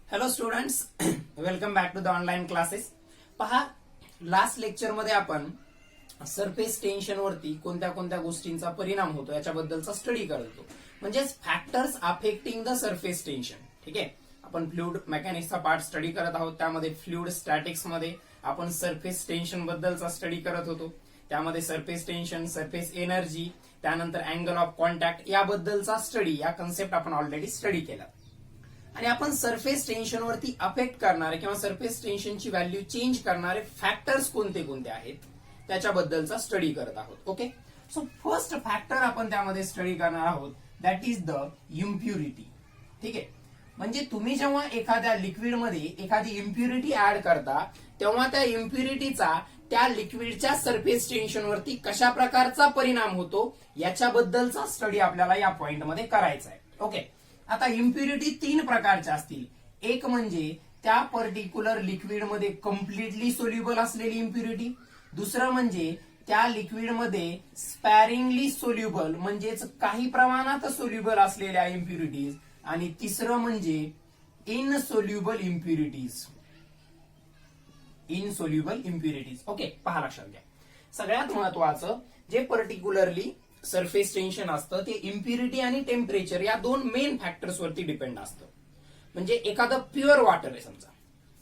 Hello students, welcome back to the online classes. पहा, last lecture मध्ये आपण surface tension वरती कोणत्या कोणत्या गोष्टींचा परिणाम होतो याच्याबद्दलचा स्टडी करत होतो. म्हणजेच factors affecting the surface tension. ठीक आहे, आपण फ्लुइड मेकॅनिक्सचा पार्ट स्टडी करत आहोत. त्यामध्ये फ्लुइड स्टॅटिक्स मध्ये आपण सरफेस टेन्शन बद्दलचा स्टडी करत होतो. त्यामध्ये सरफेस टेन्शन, सरफेस एनर्जी, त्यानंतर अँगल ऑफ कॉन्टॅक्ट याबद्दलचा स्टडी, या कन्सेप्ट आपण ऑलरेडी स्टडी केला. आणि आपण सरफेस टेन्शन वरती अफेक्ट करणारे किंवा सरफेस टेन्शनची व्हॅल्यू चेंज करणारे फॅक्टर्स कोणते कोणते आहेत त्याच्याबद्दलचा स्टडी करत आहोत. ओके, सो फर्स्ट फॅक्टर आपण त्यामध्ये स्टडी करणार आहोत, दॅट इज द इम्प्युरिटी. ठीक आहे, म्हणजे तुम्ही जेव्हा एखाद्या लिक्विडमध्ये एखादी इम्प्युरिटी ऍड करता तेव्हा त्या इम्प्युरिटीचा त्या लिक्विडच्या सरफेस टेन्शन वरती कशा प्रकारचा परिणाम होतो याच्याबद्दलचा स्टडी आपल्याला या पॉइंटमध्ये करायचा आहे. ओके, आता इम्प्युरिटी तीन प्रकारच्या असतील. एक म्हणजे त्या पर्टिक्युलर लिक्विडमध्ये कम्प्लिटली सोल्युबल असलेली इम्प्युरिटी. दुसरं म्हणजे त्या लिक्विडमध्ये स्पॅरिंगली सोल्युबल म्हणजेच काही प्रमाणात सोल्युबल असलेल्या इम्प्युरिटीज. आणि तिसरं म्हणजे insoluble impurities. Insoluble impurities. Okay, पहा, लक्षात घ्या. सगळ्यात महत्वाचं जे पर्टिक्युलरली सरफेस टेन्शन असतं ते इम्प्युरिटी आणि टेम्परेचर या दोन मेन फॅक्टर्स वरती डिपेंड असतं. म्हणजे एखादं प्युअर वॉटर आहे, समजा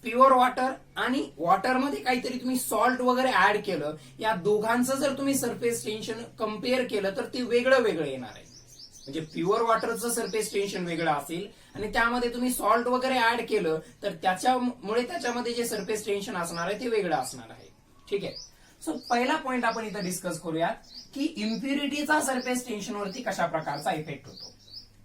प्युअर वॉटर आणि वॉटरमध्ये काहीतरी तुम्ही सॉल्ट वगैरे ऍड केलं, या दोघांचं जर तुम्ही सरफेस टेन्शन कम्पेअर केलं तर ते वेगळं वेगळं येणार आहे. म्हणजे प्युअर वॉटरचं सरफेस टेन्शन वेगळं असेल आणि त्यामध्ये तुम्ही सॉल्ट वगैरे ऍड केलं तर त्याच्यामुळे त्याच्यामध्ये जे सरफेस टेन्शन असणार आहे ते वेगळं असणार आहे. ठीक आहे, सो पहिला पॉइंट आपण इथं डिस्कस करूयात की इम्प्युरिटीचा सरफेस टेन्शन वरती कशा प्रकारचा इफेक्ट होतो.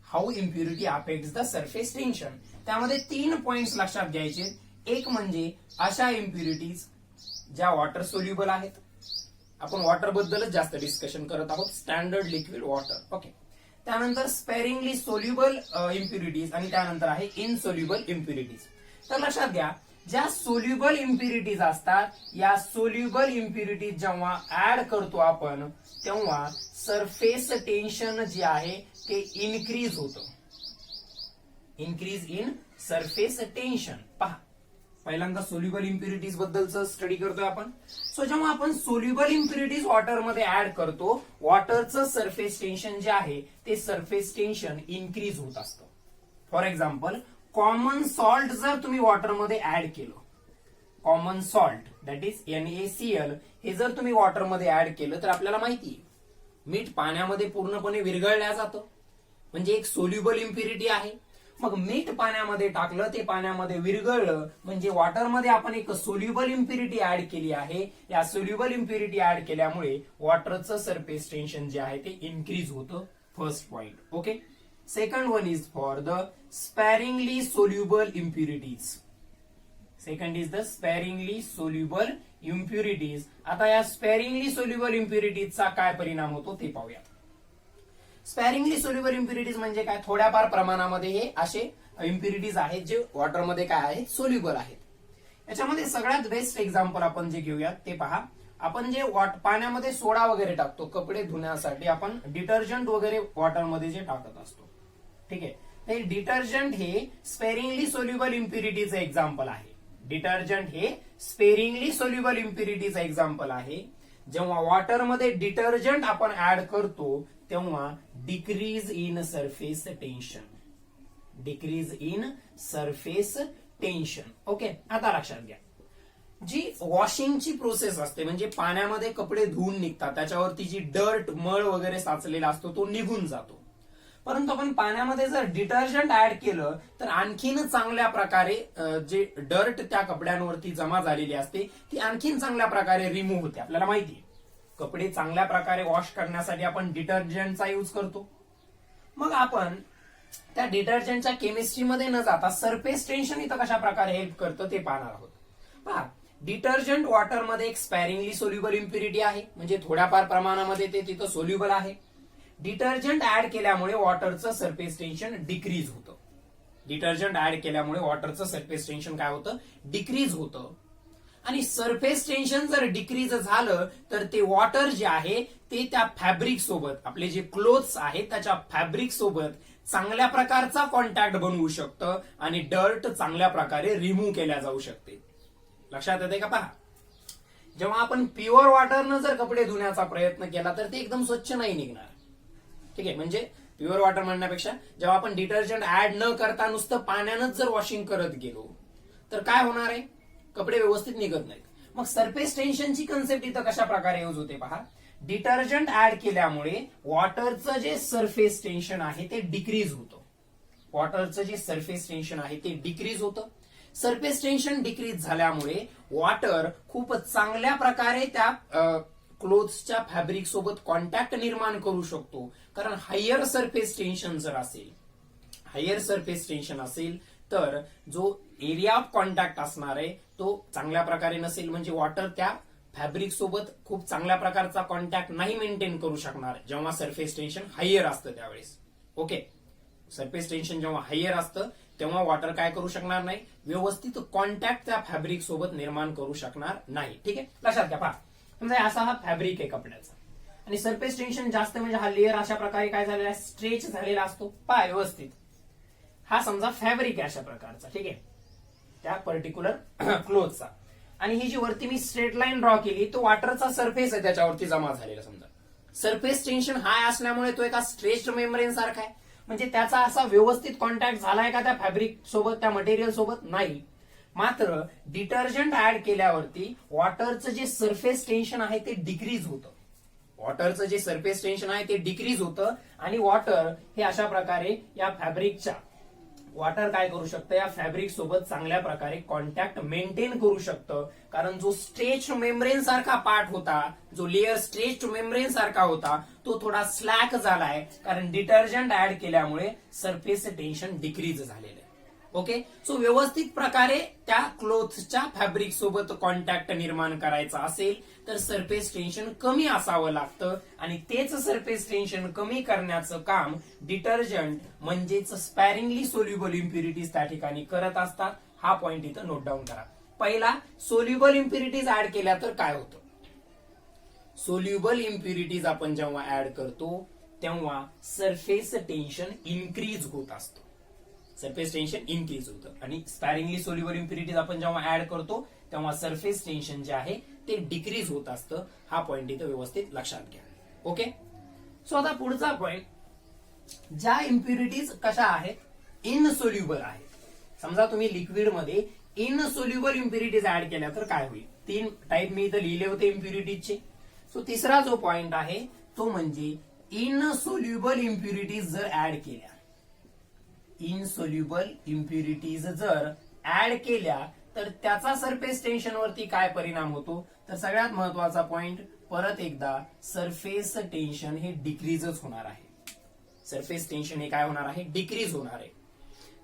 How impurity affects the surface tension. त्यामध्ये तीन पॉइंट्स लक्षात घ्यायचे. एक म्हणजे अशा इम्प्युरिटीज ज्या वॉटर सोल्युबल आहेत. आपण वॉटर बद्दलच जास्त डिस्कशन करत आहोत, स्टँडर्ड लिक्विड वॉटर. ओके, त्यानंतर स्पेरिंगली सोल्युबल इम्प्युरिटीज आणि त्यानंतर आहे इनसोल्युबल इम्प्युरिटीज. तर लक्षात घ्या, ज्या सोल्युबल इम्प्युरिटीज असतात या सोल्युबल इम्प्युरिटीज जेव्हा ऍड करतो आपण तेव्हा सरफेस टेन्शन जे आहे ते इन्क्रीज होतं. Increase in surface tension. पहा, पहिल्यांदा सोल्युबल इम्प्युरिटीज बद्दलचं स्टडी करतोय आपण. सो जेव्हा आपण सोल्युबल इम्प्युरिटीज वॉटरमध्ये ऍड करतो, वॉटरचं सरफेस टेन्शन जे आहे ते सरफेस टेन्शन इन्क्रीज होत असतं. फॉर एक्झाम्पल, कॉमन सॉल्ट जर तुम्ही वॉटरमध्ये ऍड केलं, common salt that is NaCl हे जर तुम्ही वॉटरमध्ये ऍड केलं तर आपल्याला माहिती आहे मीठ पाण्यामध्ये पूर्णपणे विरघळल्या जातं. म्हणजे एक सोल्युबल इम्प्युरिटी आहे. मग मीठ पाण्यामध्ये टाकलं, ते पाण्यामध्ये विरघळलं, म्हणजे वॉटरमध्ये आपण एक सोल्युबल इम्प्युरिटी ऍड केली आहे. या सोल्युबल इम्प्युरिटी ऍड केल्यामुळे वॉटरचं सरफेस टेन्शन जे आहे ते इन्क्रीज होतं. First point. Okay, second one is for the sparingly soluble impurities. Second is the sparingly soluble impurities. आता या sparingly soluble impurities चा काय परिणाम होतो ते पाहूया. स्पॅरिंगली सोल्युबल इम्प्युरिटीज म्हणजे काय? थोड्याफार प्रमाणामध्ये हे असे इम्प्युरिटीज आहेत जे वॉटरमध्ये काय आहेत, सोल्युबल आहेत. याच्यामध्ये सगळ्यात बेस्ट एक्झाम्पल आपण जे घेऊयात ते पहा. आपण जे पाण्यामध्ये सोडा वगैरे टाकतो कपडे धुण्यासाठी, आपण डिटर्जंट वगैरे वॉटरमध्ये जे टाकत असतो. ठीक आहे, हे डिटर्जंट हे स्पेरिंगली सोल्युबल इम्प्युरिटीचं एक्झाम्पल आहे. डिटर्जंट हे स्पेरिंगली सोल्युबल इम्प्युरिटीचं एक्झाम्पल आहे. जेव्हा वॉटरमध्ये डिटर्जंट आपण ऍड करतो तेव्हा decrease in surface tension. Decrease in surface tension. Okay, आता लक्षात घ्या, जी वॉशिंगची प्रोसेस असते म्हणजे पाण्यामध्ये कपडे धुवून निघतात, त्याच्यावरती जी डर्ट मळ वगैरे साचलेला असतो तो निघून जातो. परंतु आपण पाण्यामध्ये जर डिटर्जंट ऍड केलं तर आणखीन चांगल्या प्रकारे जे डर्ट त्या कपड्यांवरती जमा झालेली असते ती आणखीन चांगल्या प्रकारे रिमूव्ह होते. आपल्याला माहिती आहे कपडे चांगल्या प्रकारे वॉश करण्यासाठी आपण डिटर्जंटचा यूज करतो. मग आपण त्या डिटर्जंटच्या केमिस्ट्रीमध्ये न जाता सरफेस टेन्शन इथं कशा प्रकारे हेल्प करतं ते पाहणार आहोत. पहा, डिटर्जंट वॉटरमध्ये एक स्पॅरिंगली सोल्युबल इम्प्युरिटी आहे, म्हणजे थोड्याफार प्रमाणामध्ये ते तिथं सोल्युबल आहे. डिटर्जंट ऍड केल्यामुळे वॉटरचं सरफेस टेन्शन डिक्रीज होतं. डिटर्जंट ऍड केल्यामुळे वॉटरचं सरफेस टेन्शन काय होतं, डिक्रीज होतं. आणि सरफेस टेन्शन जर डिक्रीज झालं तर ते वॉटर जे आहे ते त्या फॅब्रिक सोबत, आपले जे क्लोथ्स आहेत त्याच्या फॅब्रिक सोबत चांगल्या प्रकारचा कॉन्टॅक्ट बनवू शकतं आणि डर्ट चांगल्या प्रकारे रिमूव्ह केल्या जाऊ शकते. लक्षात येते का? पहा, जेव्हा आपण प्युअर वॉटरनं जर कपडे धुण्याचा प्रयत्न केला तर ते एकदम स्वच्छ नाही निघणार. ठीक आहे, म्हणजे प्युअर वॉटर म्हणण्यापेक्षा जेव्हा आपण डिटर्जंट ऍड न करता नुसतं पाण्यानंच जर वॉशिंग करत गेलो तर काय होणार आहे? कपडे व्यवस्थित निघत नाहीत. मग सरफेस टेन्शनची कन्सेप्ट इथं कशा प्रकारे यूज होते पहा. डिटर्जंट ऍड केल्यामुळे वॉटरचं जे सरफेस टेन्शन आहे ते डिक्रीज होतं. वॉटरचं जे सरफेस टेन्शन आहे ते डिक्रीज होतं. सरफेस टेन्शन डिक्रीज झाल्यामुळे वॉटर खूप चांगल्या प्रकारे त्या क्लोथ्सच्या फॅब्रिक सोबत कॉन्टॅक्ट निर्माण करू शकतो. कारण हायर सरफेस टेन्शन जर असेल, हायर सरफेस टेन्शन असेल तर जो एरिया ऑफ कॉन्टॅक्ट असणार आहे तो चांगल्या प्रकारे नसेल, म्हणजे वॉटर त्या फॅब्रिक सोबत खूप चांगल्या प्रकारचा कॉन्टॅक्ट नाही मेंटेन करू शकणार जेव्हा सरफेस टेन्शन हायर असतं त्यावेळेस. ओके, सरफेस टेन्शन जेव्हा हायर असतं तेव्हा वॉटर काय करू शकणार नाही, व्यवस्थित कॉन्टॅक्ट त्या फॅब्रिक सोबत निर्माण करू शकणार नाही. ठीक आहे, लक्षात घ्या. पहा, समजा असा हा फॅब्रिक आहे कपड्याचा आणि सरफेस टेन्शन जास्त म्हणजे हा लेअर अशा प्रकारे काय झालेला आहे, स्ट्रेच झालेला असतो. पहा व्यवस्थित, हा समजा फॅब्रिक आहे अशा प्रकारचा. ठीक आहे, त्या पर्टिक्युलर क्लोथचा, आणि ही जी वरती मी स्ट्रेट लाईन ड्रॉ केली तो वॉटरचा सरफेस आहे त्याच्यावरती जमा झालेला. समजा सरफेस टेन्शन हाय असल्यामुळे तो एका स्ट्रेच्ड मेम्ब्रेन सारखा आहे, म्हणजे त्याचा असा व्यवस्थित कॉन्टॅक्ट झालाय का त्या फॅब्रिक सोबत, त्या मटेरियल सोबत? नाही. मात्र डिटर्जंट ऍड केल्यावरती वॉटरचं जे सरफेस टेन्शन आहे ते डिक्रीज होतं. वॉटरचं जे सरफेस टेन्शन आहे ते डिक्रीज होतं आणि वॉटर हे अशा प्रकारे या फॅब्रिकच्या, वॉटर काय करू शकतं, या फॅब्रिक सोबत चांगल्या प्रकारे कॉन्टॅक्ट मेंटेन करू शकतं. कारण जो स्ट्रेच मेम्ब्रेन सारखा पार्ट होता, जो लेअर स्ट्रेच मेम्ब्रेन सारखा होता तो थोडा स्लॅक झालाय, कारण डिटर्जंट ऍड केल्यामुळे सरफेस टेन्शन डिक्रीज झालेलं आहे. ओके, सो व्यवस्थित प्रकारे त्या क्लोथच्या फॅब्रिक सोबत कॉन्टॅक्ट निर्माण करायचा असेल तर सरफेस टेन्शन कमी असावं लागतं आणि तेच सरफेस टेन्शन कमी करण्याचं काम डिटर्जंट म्हणजेच स्पॅरिंगली सोल्युबल इम्प्युरिटीज त्या ठिकाणी करत असतात. हा पॉइंट इथं नोट डाऊन करा. पहिला, सोल्युबल इम्प्युरिटीज ऍड केल्या तर काय होतं? सोल्युबल इम्प्युरिटीज आपण जेव्हा ऍड करतो तेव्हा सरफेस टेन्शन इन्क्रीज होत असतं. सरफेस टेन्शन इन्क्रीज होतं आणि स्पॅरिंगली सोल्युबल इम्प्युरिटीज आपण जेव्हा ऍड करतो तेव्हा सरफेस टेन्शन जे आहे ते डिक्रीज होत असतं. हा पॉइंट इथं व्यवस्थित लक्षात घ्या. ओके, सो आता पुढचा पॉइंट, ज्या इम्प्युरिटीज कशा आहेत, इनसोल्युबल आहेत. समजा तुम्ही लिक्विडमध्ये इनसोल्युबल इम्प्युरिटीज ऍड केल्या तर काय होईल? 3 टाईप मी इथं लिहिले होते इम्प्युरिटीजचे. सो तिसरा जो पॉइंट आहे तो म्हणजे इनसोल्युबल इम्प्युरिटीज जर ऍड केल्या, इनसोल्युबल इम्प्युरिटीज जर ऍड केल्या तर त्याचा सरफेस टेन्शन वरती काय परिणाम होतो? तर सगळ्यात महत्वाचा पॉइंट, परत एकदा सरफेस टेन्शन हे डिक्रीजच होणार आहे. सरफेस टेन्शन हे काय होणार आहे? डिक्रीज होणार आहे.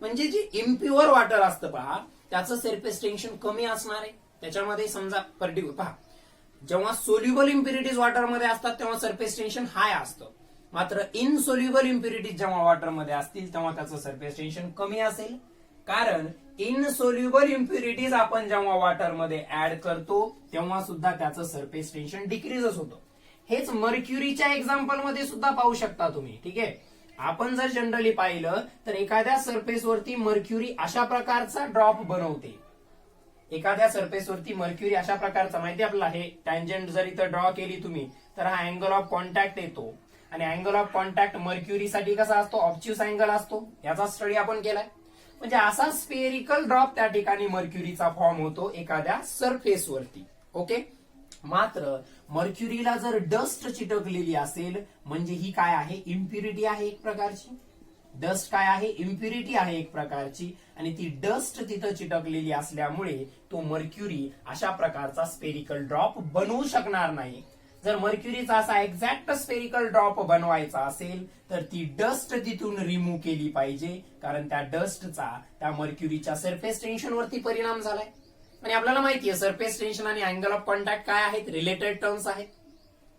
म्हणजे जे इम्प्युअर वॉटर असतं पहा त्याचं सरफेस टेन्शन कमी असणार आहे. त्याच्यामध्ये समजा पर्टिक्युलर पहा, जेव्हा सोल्युबल इम्प्युरिटीज वॉटरमध्ये असतात तेव्हा सरफेस टेन्शन हाय असतं. मात्र इनसोल्युबल इम्प्युरिटीज जेव्हा वॉटरमध्ये असतील तेव्हा त्याचं सरफेस टेन्शन कमी असेल. कारण इनसोल्युबल इम्प्युरिटीज आपण जेव्हा वॉटरमध्ये ऍड करतो तेव्हा सुद्धा त्याचं सरफेस टेन्शन डिक्रीजच होतं. हेच मर्क्युरीच्या एक्झाम्पल मध्ये सुद्धा पाहू शकता तुम्ही. ठीक आहे, आपण जर जनरली पाहिलं तर एखाद्या सरफेसवरती मर्क्युरी अशा प्रकारचा ड्रॉप बनवते. एखाद्या सरफेसवरती मर्क्युरी अशा प्रकारचा, माहिती आपल्याला, हे टँजंट जर इथं ड्रॉ केली तुम्ही तर हा अँगल ऑफ कॉन्टॅक्ट येतो आणि अँगल ऑफ कॉन्टॅक्ट मर्क्युरीसाठी कसा असतो? ऑब्च्युस अँगल असतो. याचा स्टडी आपण केलाय. म्हणजे असा स्पेरिकल ड्रॉप त्या ठिकाणी मर्क्युरीचा फॉर्म होतो एखाद्या सरफेसवरती. ओके, मात्र मर्क्युरीला जर डस्ट चिटकलेली असेल म्हणजे ही काय आहे? इम्प्युरिटी आहे एक प्रकारची. डस्ट काय आहे? इम्प्युरिटी आहे एक प्रकारची, आणि ती डस्ट तिथं चिटकलेली असल्यामुळे तो मर्क्युरी अशा प्रकारचा स्पेरिकल ड्रॉप बनवू शकणार नाही. जर मर्क्युरीचा असा एक्झॅक्ट स्पेरिकल ड्रॉप बनवायचा असेल तर ती डस्ट तिथून रिमूव्ह केली पाहिजे, कारण त्या डस्टचा त्या मर्क्युरीच्या सरफेस टेन्शनवरती परिणाम झालाय. आणि आपल्याला माहिती आहे सरफेस टेन्शन आणि अँगल ऑफ कॉन्टॅक्ट काय आहेत? रिलेटेड टर्म्स आहेत.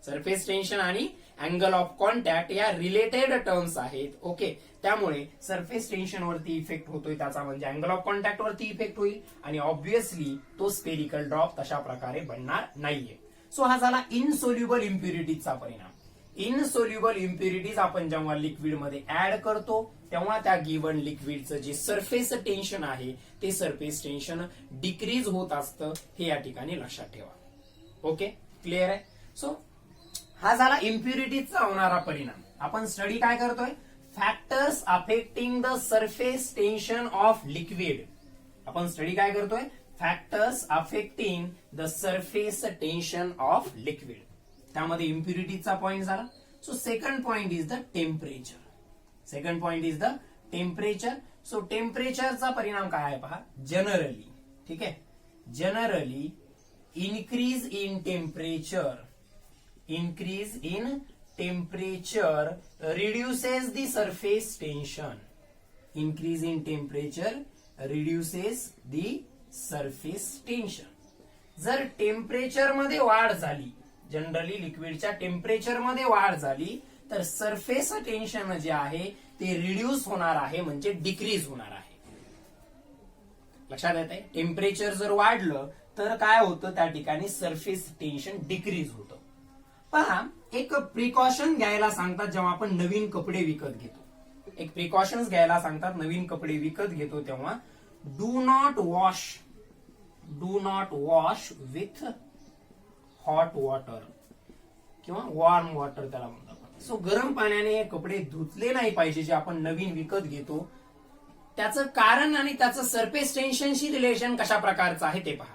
सरफेस टेन्शन आणि अँगल ऑफ कॉन्टॅक्ट या रिलेटेड टर्म्स आहेत. ओके, त्यामुळे सरफेस टेन्शन वरती इफेक्ट होतोय त्याचा म्हणजे अँगल ऑफ कॉन्टॅक्ट वरती इफेक्ट होईल आणि ऑब्व्हियसली तो स्पेरिकल ड्रॉप तशा प्रकारे बनणार नाहीये. सो हा झाला इनसोल्युबल इम्प्युरिटीजचा परिणाम. इनसोल्युबल इम्प्युरिटीज आपण जेव्हा लिक्विड मध्ये ऍड करतो तेव्हा त्या गिव्हन लिक्विडचं जे सरफेस टेन्शन आहे ते सरफेस टेन्शन डिक्रीज होत असतं, हे या ठिकाणी लक्षात ठेवा. ओके, क्लिअर आहे. सो हा झाला इम्प्युरिटीजचा होणारा परिणाम. आपण स्टडी काय करतोय, factors affecting the surface tension of liquid. आपण स्टडी काय करतोय, factors affecting the surface tension of liquid. त्यामध्ये इम्प्युरिटीजचा पॉइंट झाला. So second point is the temperature. Second point is the temperature. So टेम्परेचरचा परिणाम काय आहे पहा. जनरली, ठीक आहे, generally increase in temperature reduces the surface tension. Increase in temperature reduces the surface tension. जर टेम्परेचर मध्ये वाढ झाली, जनरली लिक्विडच्या टेम्परेचर मध्ये वाढ झाली तर सरफेस टेन्शन जे आहे ते रिड्यूस होणार आहे म्हणजे डिक्रीज होणार आहे. लक्षात येत आहे. टेम्परेचर जर वाढलं तर काय होतं, त्या ठिकाणी सरफेस टेन्शन डिक्रीज होतं. पहा, एक प्रिकॉशन घ्यायला सांगतात जेव्हा आपण नवीन कपडे विकत घेतो. एक प्रिकॉशन्स घ्यायला सांगतात नवीन कपडे विकत घेतो तेव्हा. Do not wash with hot water किंवा वॉर्म वॉटर त्याला म्हणतात. सो गरम पाण्याने कपडे धुतले नाही पाहिजे जे आपण नवीन विकत घेतो. त्याचं कारण आणि त्याचं सरफेस टेन्शनशी रिलेशन कशा प्रकारचं आहे ते पहा.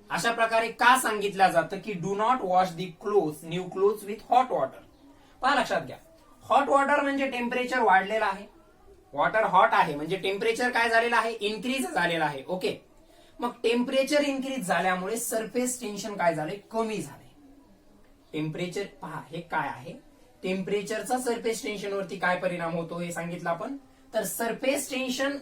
अशा प्रकारे का सांगितलं जातं की do not wash the cloth, new cloth with hot water. पहा, लक्षात घ्या, हॉट वॉटर म्हणजे टेम्परेचर वाढलेलं आहे. वॉटर हॉट आहे म्हणजे टेम्परेचर काय झालेलं आहे, इन्क्रीज झालेलं आहे. ओके, मग टेम्परेचर इन्क्रीज झाल्यामुळे सरफेस टेन्शन काय झाले, कमी झाले. टेम्परेचर पहा, हे काय आहे, टेम्परेचरचा सरफेस टेन्शन वरती काय परिणाम होतो हे सांगितलं आपण. तर सरफेस टेन्शन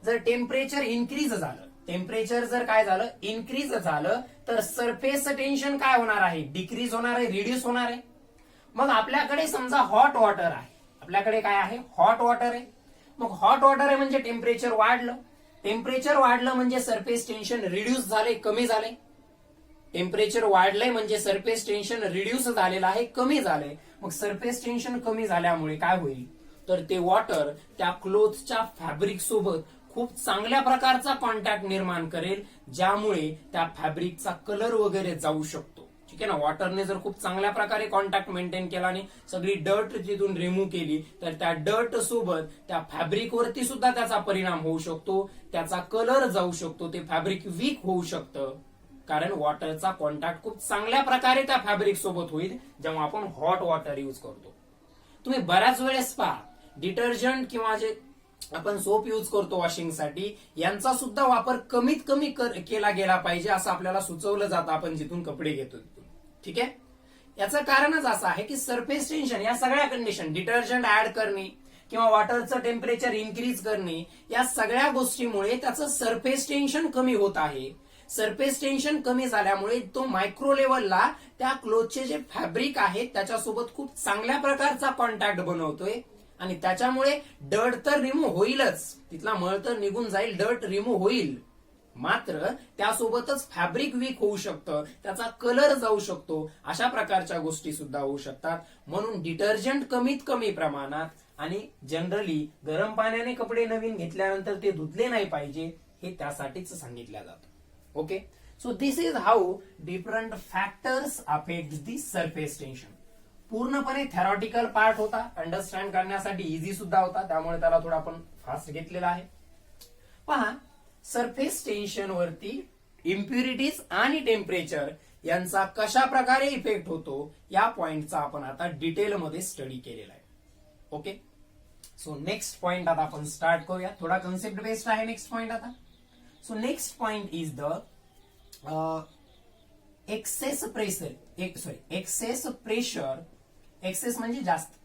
जर टेम्परेचर इन्क्रीज झालं, टेम्परेचर जर काय झालं, इन्क्रीज झालं तर सरफेस टेन्शन काय होणार आहे, डिक्रीज होणार आहे, रिड्यूस होणार आहे. मग आपल्याकडे समजा हॉट वॉटर आहे, आपल्याकडे काय आहे, हॉट वॉटर आहे. मग हॉट वॉटर आहे म्हणजे टेम्परेचर वाढलं, टेम्परेचर वाढलं म्हणजे सरफेस टेन्शन रिड्यूस झाले, कमी झाले. टेम्परेचर वाढलंय म्हणजे सरफेस टेन्शन रिड्यूस झालेलं आहे, कमी झालंय. मग सरफेस टेन्शन कमी झाल्यामुळे काय होईल, तर ते वॉटर त्या क्लोथच्या फॅब्रिक सोबत खूप चांगल्या प्रकारचा कॉन्टॅक्ट निर्माण करेल, ज्यामुळे त्या फॅब्रिकचा कलर वगैरे जाऊ शकतो. ठीक आहे ना. वॉटरने जर खूप चांगल्या प्रकारे कॉन्टॅक्ट मेंटेन केला आणि सगळी डर्ट तिथून रिमूव्ह केली तर त्या डर्ट सोबत त्या फॅब्रिकवरती सुद्धा त्याचा परिणाम होऊ शकतो, त्याचा कलर जाऊ शकतो, ते फॅब्रिक वीक होऊ शकतं. कारण वॉटरचा कॉन्टॅक्ट खूप चांगल्या प्रकारे त्या फॅब्रिक सोबत होईल जेव्हा आपण हॉट वॉटर यूज करतो. तुम्ही बऱ्याच वेळेस पहा, डिटर्जंट किंवा जे आपण सोप यूज करतो वॉशिंगसाठी, यांचा सुद्धा वापर कमीत कमी केला गेला पाहिजे असं आपल्याला सुचवलं जातं आपण जिथून कपडे घेतो तिथून. ठीक आहे. याचं कारणच असं आहे की सरफेस टेन्शन या सगळ्या कंडिशन, डिटर्जंट ऍड करणे किंवा वॉटरचं टेम्परेचर इन्क्रीज करणे, या सगळ्या गोष्टीमुळे त्याचं सरफेस टेन्शन कमी होत आहे. सरफेस टेन्शन कमी झाल्यामुळे तो मायक्रो लेवलला त्या क्लोथचे जे फॅब्रिक आहे त्याच्यासोबत खूप चांगल्या प्रकारचा कॉन्टॅक्ट बनवतोय आणि त्याच्यामुळे डर्ट तर रिमूव्ह होईलच, तिथला मळ तर निघून जाईल, डर्ट रिमूव्ह होईल, मात्र त्यासोबतच फॅब्रिक वीक होऊ शकतं, त्याचा कलर जाऊ शकतो, अशा प्रकारच्या गोष्टी सुद्धा होऊ शकतात. म्हणून डिटर्जंट कमीत कमी प्रमाणात आणि जनरली गरम पाण्याने कपडे नवीन घेतल्यानंतर ते धुतले नाही पाहिजे, हे त्यासाठीच सांगितलं जातं. Okay, so this is how different factors affect the surface tension. पूर्णपणे थेरॉटिकल पार्ट होता, अंडरस्टँड करण्यासाठी इझी सुद्धा होता, त्यामुळे त्याला थोडा आपण फास्ट घेतलेला आहे. पहा, सरफेस टेन्शन वरती इम्प्युरिटीज आणि टेम्परेचर यांचा कशा प्रकारे इफेक्ट होतो या पॉइंटचा आपण आता डिटेलमध्ये स्टडी केलेला आहे. ओके, सो नेक्स्ट पॉइंट आता आपण स्टार्ट करूया. थोडा कन्सेप्ट बेस्ड आहे नेक्स्ट पॉइंट आता. So next point is the excess pressure, excess म्हणजे जास्त,